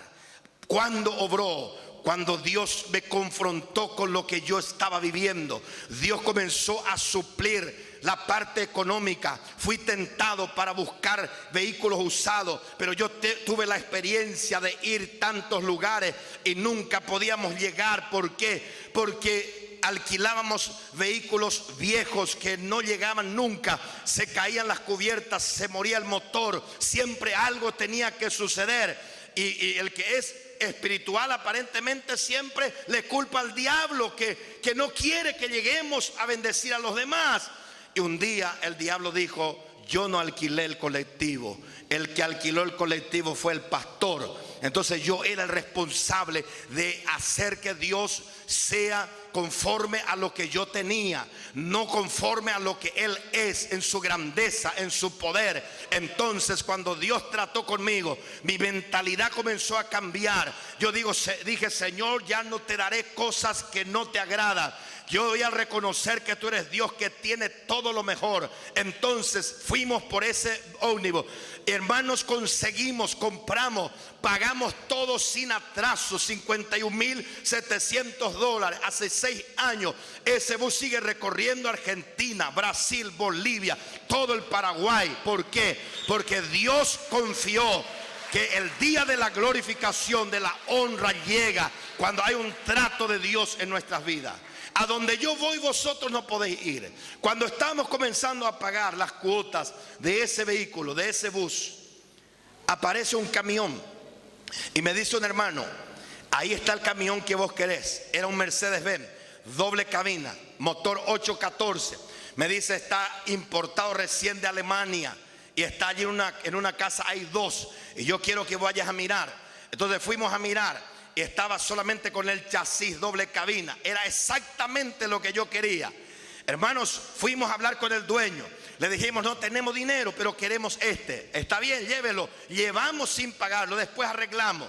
A: ¿Cuándo obró? Cuando Dios me confrontó con lo que yo estaba viviendo. Dios comenzó a suplir la parte económica. Fui tentado para buscar vehículos usados, pero yo tuve la experiencia de ir tantos lugares y nunca podíamos llegar. ¿Por qué? Porque alquilábamos vehículos viejos que no llegaban nunca, se caían las cubiertas, se moría el motor, siempre algo tenía que suceder. Y el que es espiritual aparentemente siempre le culpa al diablo que no quiere que lleguemos a bendecir a los demás. Y un día el diablo dijo: yo no alquilé el colectivo, el que alquiló el colectivo fue el pastor. Entonces yo era el responsable de hacer que Dios sea conforme a lo que yo tenía, no conforme a lo que Él es en su grandeza, en su poder. Entonces cuando Dios trató conmigo, mi mentalidad comenzó a cambiar. Yo dije: Señor, ya no te daré cosas que no te agradan. Yo voy a reconocer que tú eres Dios que tiene todo lo mejor. Entonces fuimos por ese ómnibus. Hermanos, compramos, pagamos todo sin atraso, $51,700. Hace 6 años ese bus sigue recorriendo Argentina, Brasil, Bolivia, todo el Paraguay. ¿Por qué? Porque Dios confió que el día de la glorificación, de la honra, llega cuando hay un trato de Dios en nuestras vidas. A donde yo voy, vosotros no podéis ir. Cuando estábamos comenzando a pagar las cuotas de ese vehículo, de ese bus, aparece un camión y me dice un hermano: ahí está el camión que vos querés. Era un Mercedes-Benz, doble cabina, motor 814. Me dice: está importado recién de Alemania y está allí en una casa, hay 2, y yo quiero que vayas a mirar. Entonces fuimos a mirar. Y estaba solamente con el chasis doble cabina. Era exactamente lo que yo quería. Hermanos, fuimos a hablar con el dueño. Le dijimos: no tenemos dinero, pero queremos este. Está bien, llévelo. Llevamos sin pagarlo, después arreglamos.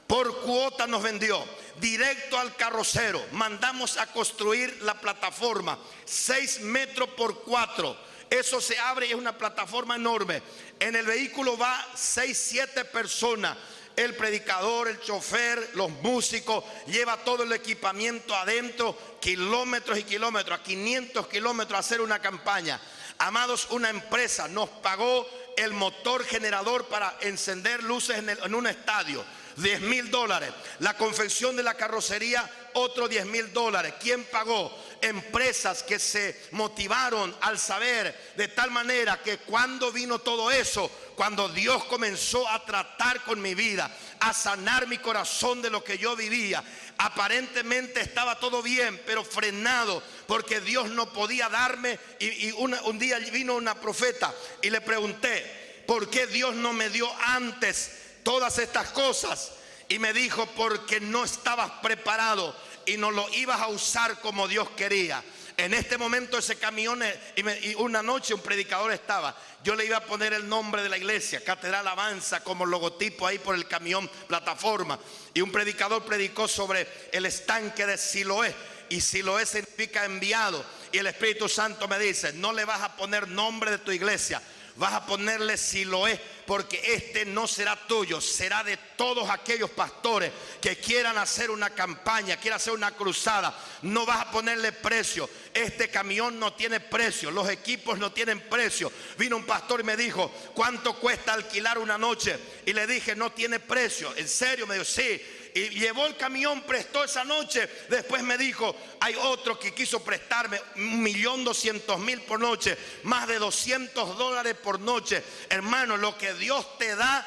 A: Por cuota nos vendió, directo al carrocero. Mandamos a construir la plataforma, 6 metros por 4. Eso se abre y es una plataforma enorme. En el vehículo va 6, 7 personas. El predicador, el chofer, los músicos, lleva todo el equipamiento adentro, kilómetros y kilómetros, a 500 kilómetros a hacer una campaña. Amados, una empresa nos pagó el motor generador para encender luces en un estadio, $10,000. La confección de la carrocería, otro $10,000. ¿Quién pagó? Empresas que se motivaron al saber, de tal manera que cuando vino todo eso, cuando Dios comenzó a tratar con mi vida, a sanar mi corazón de lo que yo vivía, aparentemente estaba todo bien, pero frenado, porque Dios no podía darme. Y un día vino una profeta y le pregunté: ¿por qué Dios no me dio antes todas estas cosas? Y me dijo: porque no estabas preparado y no lo ibas a usar como Dios quería. En este momento ese camión, y una noche un predicador estaba, yo le iba a poner el nombre de la iglesia, Catedral Avanza, como logotipo ahí por el camión plataforma. Y un predicador predicó sobre el estanque de Siloé, y Siloé significa enviado. Y el Espíritu Santo me dice: no le vas a poner nombre de tu iglesia, vas a ponerle Siloé, porque este no será tuyo, será de todos aquellos pastores que quieran hacer una campaña, quieran hacer una cruzada. No vas a ponerle precio. Este camión no tiene precio, los equipos no tienen precio. Vino un pastor y me dijo: ¿cuánto cuesta alquilar una noche? Y le dije: no tiene precio. ¿En serio? Me dijo: sí. y llevó el camión, prestó esa noche. Después me dijo, hay otro que quiso prestarme $1.200.000 por noche, más de $200 por noche. Hermano, lo que Dios te da,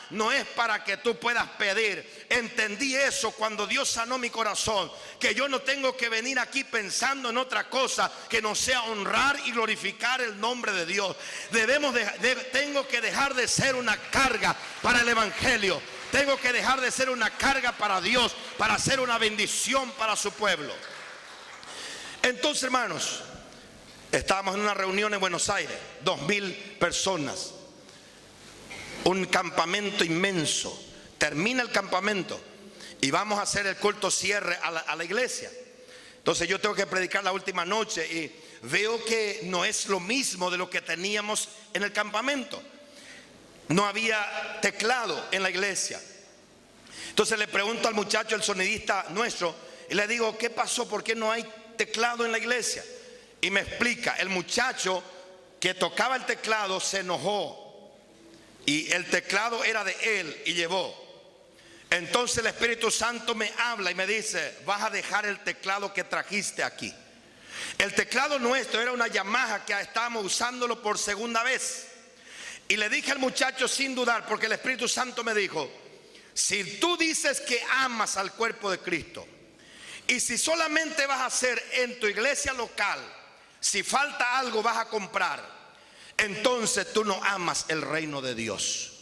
A: no es para que tú puedas pedir. Entendí eso cuando Dios sanó mi corazón, que yo no tengo que venir aquí pensando en otra cosa que no sea honrar y glorificar el nombre de Dios. Tengo que dejar de ser una carga para el evangelio. Tengo que dejar de ser una carga para Dios, para ser una bendición para su pueblo. Entonces, hermanos, estábamos en una reunión en Buenos Aires, 2.000 personas, un campamento inmenso. Termina el campamento y vamos a hacer el culto cierre a la iglesia. Entonces yo tengo que predicar la última noche y veo que no es lo mismo de lo que teníamos en el campamento. No había teclado en la iglesia. Entonces le pregunto al muchacho, el sonidista nuestro, y le digo, ¿qué pasó? ¿Por qué no hay teclado en la iglesia? Y me explica, el muchacho que tocaba el teclado se enojó y el teclado era de él y llevó. Entonces el Espíritu Santo me habla y me dice, vas a dejar el teclado que trajiste aquí. El teclado nuestro era una Yamaha que estábamos usándolo por segunda vez. Y le dije al muchacho sin dudar, porque el Espíritu Santo me dijo, si tú dices que amas al cuerpo de Cristo y si solamente vas a hacer en tu iglesia local, si falta algo vas a comprar, entonces tú no amas el reino de Dios.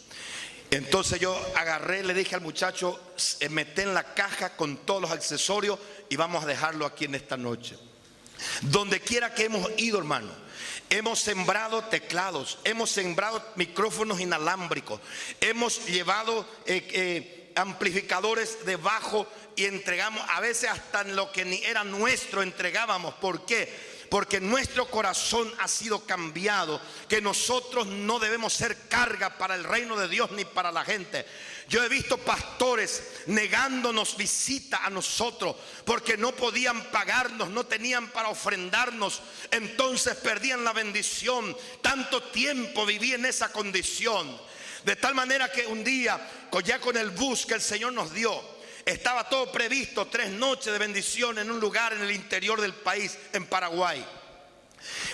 A: Entonces yo agarré, le dije al muchacho, mete en la caja con todos los accesorios y vamos a dejarlo aquí en esta noche. Donde quiera que hemos ido, hermano, hemos sembrado teclados, hemos sembrado micrófonos inalámbricos, hemos llevado amplificadores de bajo y entregamos, a veces hasta en lo que ni era nuestro entregábamos. ¿Por qué? Porque nuestro corazón ha sido cambiado, que nosotros no debemos ser carga para el reino de Dios ni para la gente. Yo he visto pastores negándonos visita a nosotros porque no podían pagarnos, no tenían para ofrendarnos, entonces perdían la bendición. Tanto tiempo viví en esa condición, de tal manera que un día, ya con el bus que el Señor nos dio, estaba todo previsto, 3 noches de bendición en un lugar en el interior del país, en Paraguay.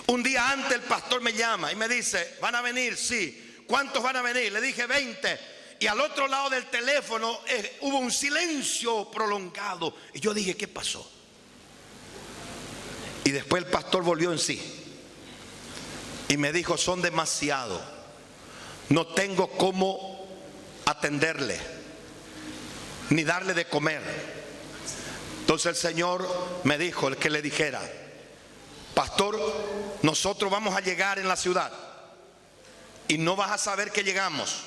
A: Un día antes el pastor me llama y me dice, ¿van a venir? Sí. ¿Cuántos van a venir? Le dije 20. Y al otro lado del teléfono hubo un silencio prolongado. Y yo dije, ¿qué pasó? Y después el pastor volvió en sí y me dijo, son demasiados, no tengo cómo atenderle ni darle de comer. Entonces el Señor me dijo, el que le dijera, pastor, nosotros vamos a llegar en la ciudad y no vas a saber que llegamos.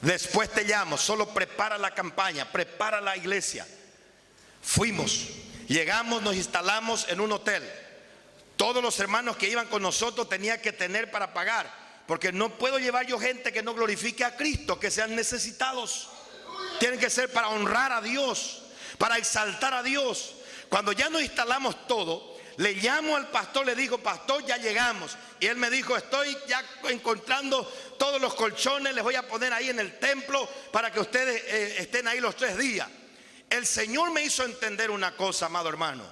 A: Después te llamo, solo prepara la campaña, prepara la iglesia. Fuimos, llegamos, nos instalamos en un hotel. Todos los hermanos que iban con nosotros tenían que tener para pagar, porque no puedo llevar yo gente que no glorifique a Cristo, que sean necesitados. Tienen que ser para honrar a Dios, para exaltar a Dios. Cuando ya nos instalamos todo, le llamo al pastor, le digo, pastor, ya llegamos. Y él me dijo, estoy ya encontrando todos los colchones, les voy a poner ahí en el templo para que ustedes estén ahí los 3 días. El Señor me hizo entender una cosa, amado hermano.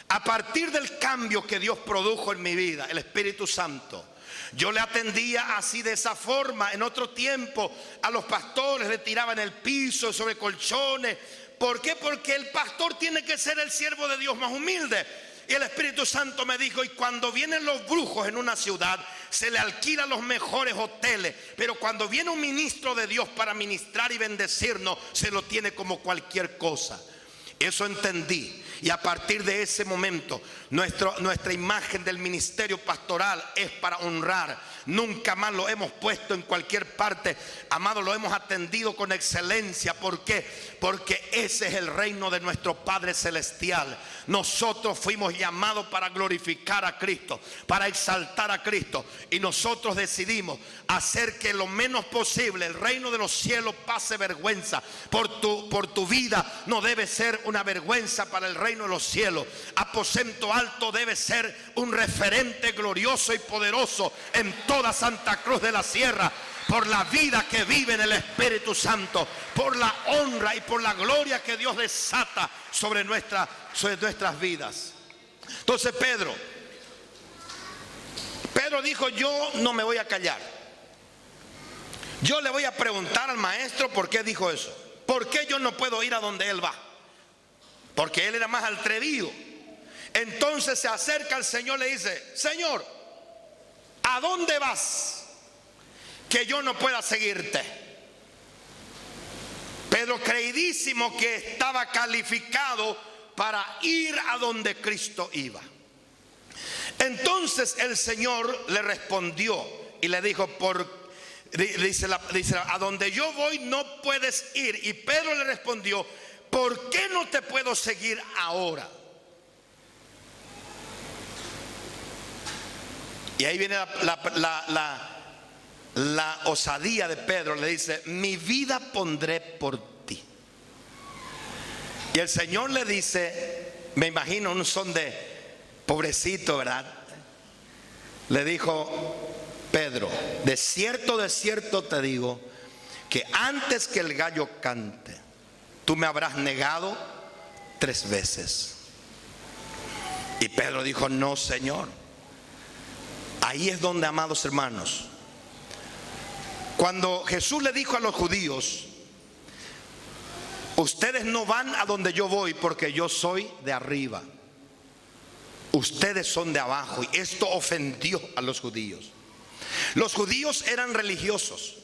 A: A partir del cambio que Dios produjo en mi vida, el Espíritu Santo, yo le atendía así, de esa forma. En otro tiempo a los pastores le tiraban el piso sobre colchones. ¿Por qué? Porque el pastor tiene que ser el siervo de Dios más humilde. Y el Espíritu Santo me dijo, y cuando vienen los brujos en una ciudad, se le alquilan los mejores hoteles, pero cuando viene un ministro de Dios para ministrar y bendecirnos, se lo tiene como cualquier cosa. Eso entendí. Y a partir de ese momento nuestra imagen del ministerio pastoral es para honrar. Nunca más lo hemos puesto en cualquier parte, amado, lo hemos atendido con excelencia. ¿Por qué? Porque ese es el reino de nuestro Padre Celestial. Nosotros fuimos llamados para glorificar a Cristo, para exaltar a Cristo, y nosotros decidimos hacer que lo menos posible el reino de los cielos pase vergüenza. Por tu vida no debe ser una vergüenza para el reino de los cielos. Aposento Alto debe ser un referente glorioso y poderoso en toda Santa Cruz de la Sierra, por la vida que vive en el Espíritu Santo, por la honra y por la gloria que Dios desata sobre nuestras vidas. Entonces Pedro dijo: yo no me voy a callar. Yo le voy a preguntar al maestro por qué dijo eso. ¿Por qué yo no puedo ir a donde él va? Porque él era más atrevido. Entonces se acerca al Señor y le dice: Señor, ¿a dónde vas que yo no pueda seguirte? Pedro, creidísimo que estaba calificado para ir a donde Cristo iba. Entonces el Señor le respondió y le dijo: dice, a donde yo voy no puedes ir. Y Pedro le respondió: ¿por qué no te puedo seguir ahora? Y ahí viene la osadía de Pedro. Le dice: mi vida pondré por ti. Y el Señor le dice, me imagino un son de pobrecito, ¿verdad? Le dijo: Pedro, de cierto te digo, que antes que el gallo cante, tú me habrás negado 3 veces. Y Pedro dijo: no, Señor. Ahí es donde, amados hermanos, cuando Jesús le dijo a los judíos: ustedes no van a donde yo voy porque yo soy de arriba, ustedes son de abajo. Y esto ofendió a los judíos. Los judíos eran religiosos.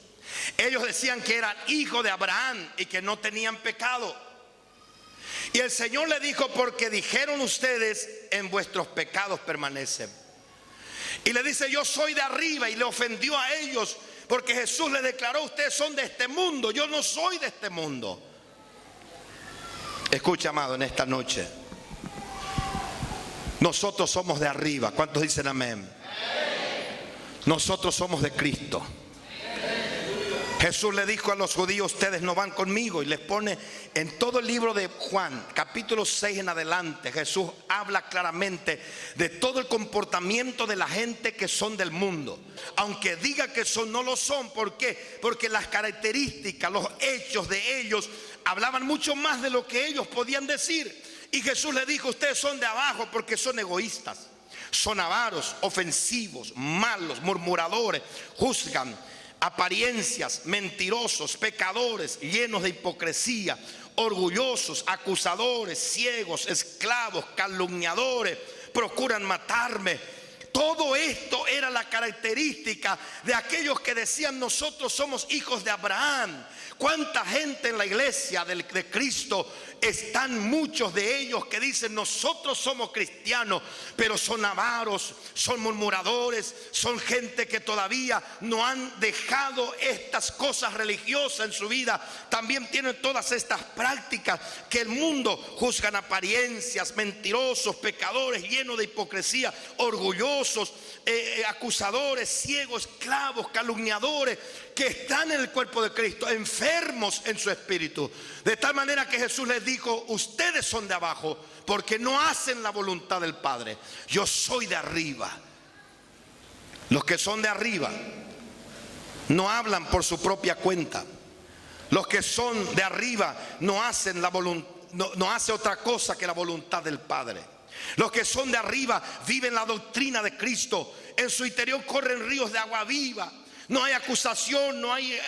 A: Ellos decían que eran hijos de Abraham y que no tenían pecado. Y el Señor le dijo: porque dijeron ustedes, en vuestros pecados permanecen. Y le dice: yo soy de arriba. Y le ofendió a ellos porque Jesús le declaró: ustedes son de este mundo, yo no soy de este mundo. Escucha, amado, en esta noche, nosotros somos de arriba. ¿Cuántos dicen amén? Nosotros somos de Cristo. Jesús le dijo a los judíos: ustedes no van conmigo. Y les pone en todo el libro de Juan, capítulo 6 en adelante, Jesús habla claramente de todo el comportamiento de la gente que son del mundo. Aunque diga que no lo son. ¿Por qué? Porque las características, los hechos de ellos hablaban mucho más de lo que ellos podían decir. Y Jesús le dijo: ustedes son de abajo porque son egoístas, son avaros, ofensivos, malos, murmuradores, juzgan, apariencias, mentirosos, pecadores, llenos de hipocresía, orgullosos, acusadores, ciegos, esclavos, calumniadores, procuran matarme. Todo esto era la característica de aquellos que decían: nosotros somos hijos de Abraham. ¿Cuánta gente en la iglesia de Cristo están? Muchos de ellos que dicen: nosotros somos cristianos, pero son avaros, son murmuradores, son gente que todavía no han dejado estas cosas religiosas en su vida. También tienen todas estas prácticas que el mundo juzgan: apariencias, mentirosos, pecadores, llenos de hipocresía, orgullosos, acusadores, ciegos, esclavos, calumniadores, que están en el cuerpo de Cristo, enfermos en su espíritu. De tal manera que Jesús les dijo: ustedes son de abajo porque no hacen la voluntad del Padre. Yo soy de arriba. Los que son de arriba no hablan por su propia cuenta. Los que son de arriba no hacen no hace otra cosa que la voluntad del Padre. Los que son de arriba viven la doctrina de Cristo. En su interior corren ríos de agua viva. No hay acusación, no hay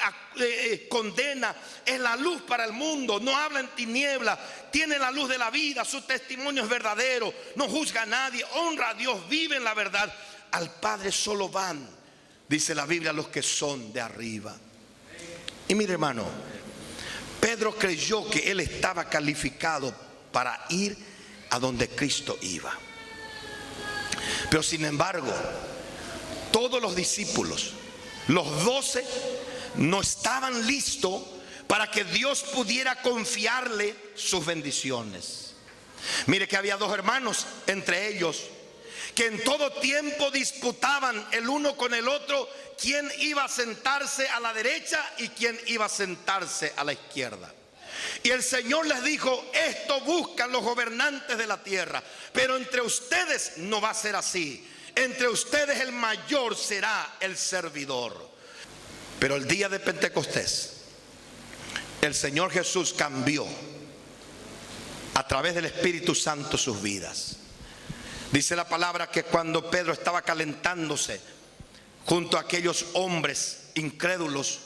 A: condena. Es la luz para el mundo. No habla en tinieblas. Tiene la luz de la vida. Su testimonio es verdadero. No juzga a nadie. Honra a Dios. Vive en la verdad. Al Padre solo van, dice la Biblia, los que son de arriba. Y mire, hermano, Pedro creyó que él estaba calificado para ir a donde Cristo iba. Pero sin embargo, todos los discípulos, los 12, no estaban listos para que Dios pudiera confiarle sus bendiciones. Mire que había 2 hermanos entre ellos que en todo tiempo disputaban el uno con el otro quién iba a sentarse a la derecha y quién iba a sentarse a la izquierda. Y el Señor les dijo: esto buscan los gobernantes de la tierra, pero entre ustedes no va a ser así. Entre ustedes el mayor será el servidor. Pero el día de Pentecostés, el Señor Jesús cambió a través del Espíritu Santo sus vidas. Dice la palabra que cuando Pedro estaba calentándose junto a aquellos hombres incrédulos,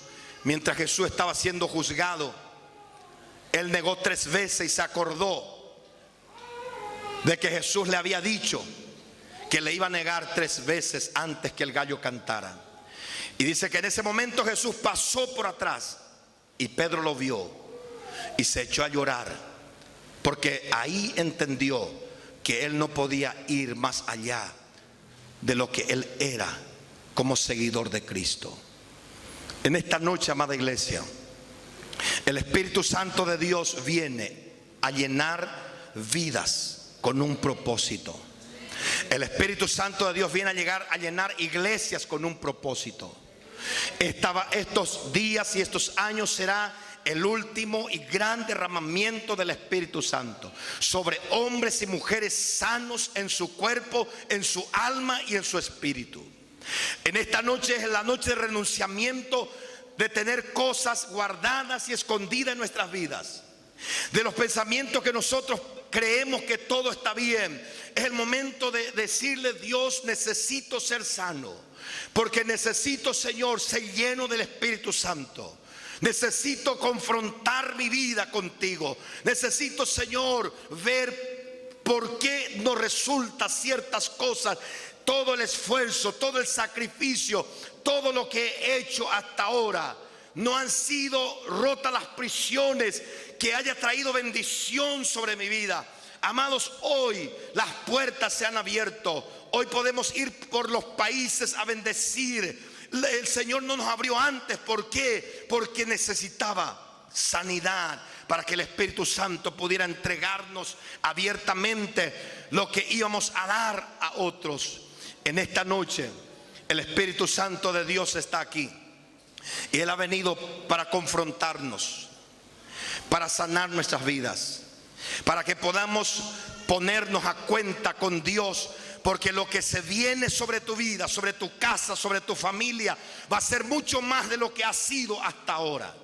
A: mientras Jesús estaba siendo juzgado, él negó 3 veces y se acordó de que Jesús le había dicho que le iba a negar 3 veces antes que el gallo cantara. Y dice que en ese momento Jesús pasó por atrás y Pedro lo vio y se echó a llorar, porque ahí entendió que él no podía ir más allá de lo que él era como seguidor de Cristo. En esta noche, amada iglesia, el Espíritu Santo de Dios viene a llenar vidas con un propósito. El Espíritu Santo de Dios viene a llenar iglesias con un propósito. Estos días y estos años será el último y gran derramamiento del Espíritu Santo sobre hombres y mujeres sanos en su cuerpo, en su alma y en su espíritu. En esta noche es la noche de renunciamiento, de tener cosas guardadas y escondidas en nuestras vidas, de los pensamientos que nosotros creemos que todo está bien. Es el momento de decirle: Dios, necesito ser sano, porque necesito, Señor, ser lleno del Espíritu Santo. Necesito confrontar mi vida contigo. Necesito, Señor, ver por qué no resulta ciertas cosas. Todo el esfuerzo, todo el sacrificio, todo lo que he hecho hasta ahora, no han sido rotas las prisiones que haya traído bendición sobre mi vida. Amados, hoy las puertas se han abierto. Hoy podemos ir por los países a bendecir. El Señor no nos abrió antes. ¿Por qué? Porque necesitaba sanidad para que el Espíritu Santo pudiera entregarnos abiertamente lo que íbamos a dar a otros. En esta noche el Espíritu Santo de Dios está aquí y Él ha venido para confrontarnos, para sanar nuestras vidas, para que podamos ponernos a cuenta con Dios. Porque lo que se viene sobre tu vida, sobre tu casa, sobre tu familia, va a ser mucho más de lo que ha sido hasta ahora.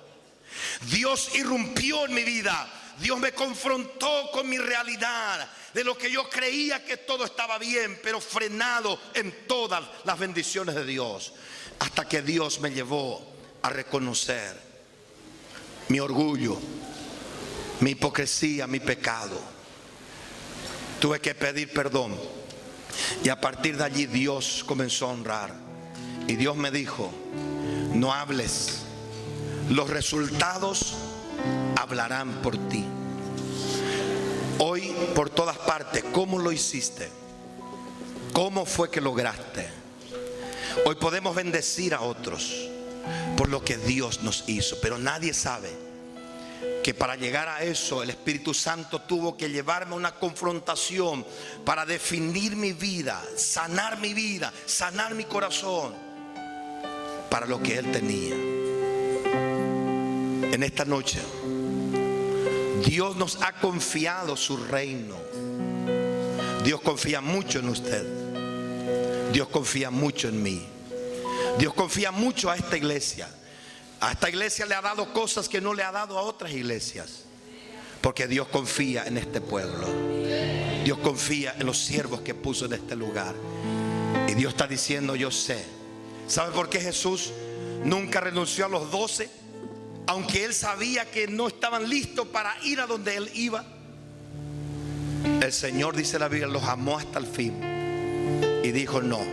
A: Dios irrumpió en mi vida. Dios me confrontó con mi realidad, de lo que yo creía que todo estaba bien, pero frenado en todas las bendiciones de Dios. Hasta que Dios me llevó a reconocer mi orgullo, mi hipocresía, mi pecado. Tuve que pedir perdón. Y a partir de allí Dios comenzó a honrar. Y Dios me dijo: no hables, los resultados hablarán por ti. Hoy por todas partes, ¿cómo lo hiciste? ¿Cómo fue que lograste? Hoy podemos bendecir a otros por lo que Dios nos hizo, pero nadie sabe que para llegar a eso el Espíritu Santo tuvo que llevarme a una confrontación para definir mi vida, sanar mi corazón para lo que Él tenía. En esta noche Dios nos ha confiado su reino. Dios confía mucho en usted. Dios confía mucho en mí. Dios confía mucho a esta iglesia. A esta iglesia le ha dado cosas que no le ha dado a otras iglesias, porque Dios confía en este pueblo. Dios confía en los siervos que puso en este lugar. Y Dios está diciendo: yo sé. ¿Sabe por qué Jesús nunca renunció a los 12? Aunque Él sabía que no estaban listos para ir a donde Él iba. El Señor, dice la Biblia, los amó hasta el fin. Y dijo: no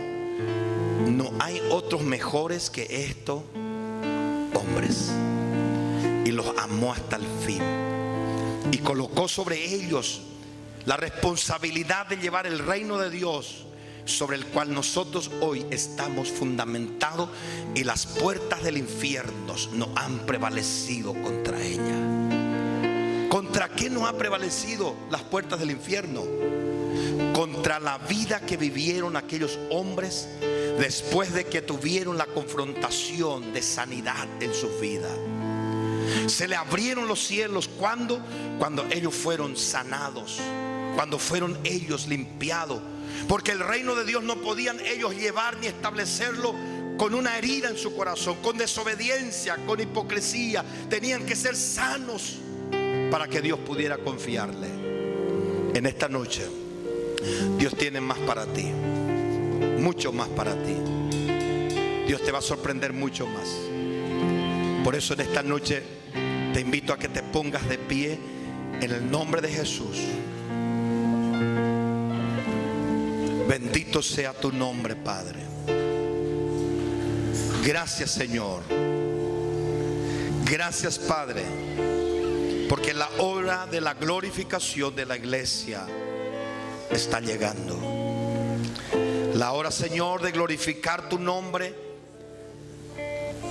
A: hay otros mejores que estos hombres. Y los amó hasta el fin. Y colocó sobre ellos la responsabilidad de llevar el reino de Dios, sobre el cual nosotros hoy estamos fundamentados, y las puertas del infierno no han prevalecido contra ella. ¿Contra qué no ha prevalecido las puertas del infierno? Contra la vida que vivieron aquellos hombres después de que tuvieron la confrontación de sanidad en sus vidas. Se le abrieron los cielos cuando ellos fueron sanados, cuando fueron ellos limpiados. Porque el reino de Dios no podían ellos llevar ni establecerlo con una herida en su corazón, con desobediencia, con hipocresía. Tenían que ser sanos para que Dios pudiera confiarle. En esta noche Dios tiene más para ti, mucho más para ti. Dios te va a sorprender mucho más. Por eso en esta noche te invito a que te pongas de pie en el nombre de Jesús. Bendito sea tu nombre, Padre. Gracias, Señor. Gracias, Padre, porque la hora de la glorificación de la iglesia está llegando. La hora, Señor, de glorificar tu nombre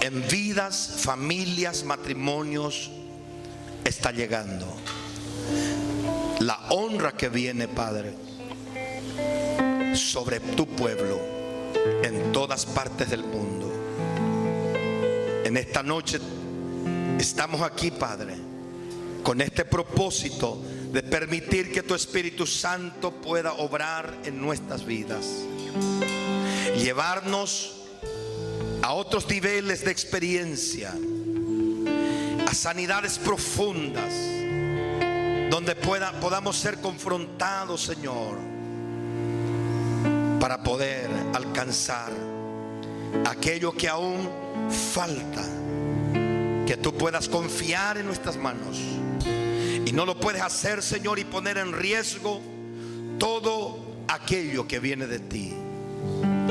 A: en vidas, familias, matrimonios está llegando. La honra que viene, Padre, sobre tu pueblo en todas partes del mundo. En esta noche estamos aquí, Padre, con este propósito de permitir que tu Espíritu Santo pueda obrar en nuestras vidas, llevarnos a otros niveles de experiencia, a sanidades profundas, donde podamos ser confrontados, Señor, para poder alcanzar aquello que aún falta, que tú puedas confiar en nuestras manos. Y no lo puedes hacer, Señor, y poner en riesgo todo aquello que viene de ti.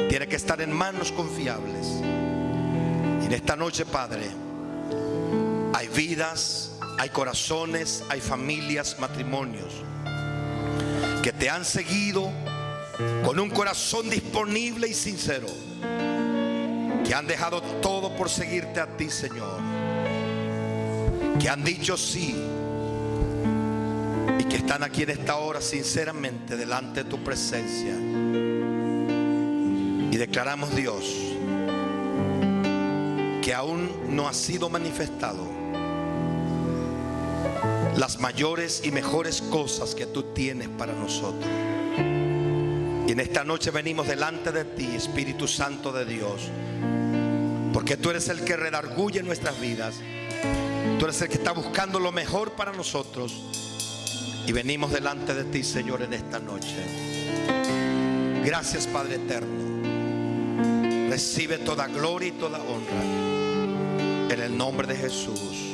A: Tiene que estar en manos confiables. Y en esta noche, Padre, hay vidas, hay corazones, hay familias, matrimonios que te han seguido con un corazón disponible y sincero, que han dejado todo por seguirte a ti, Señor, que han dicho sí y que están aquí en esta hora sinceramente delante de tu presencia. Y declaramos, Dios, que aún no ha sido manifestado las mayores y mejores cosas que tú tienes para nosotros. Y en esta noche venimos delante de ti, Espíritu Santo de Dios, porque tú eres el que redarguye nuestras vidas. Tú eres el que está buscando lo mejor para nosotros. Y venimos delante de ti, Señor, en esta noche. Gracias, Padre eterno. Recibe toda gloria y toda honra en el nombre de Jesús.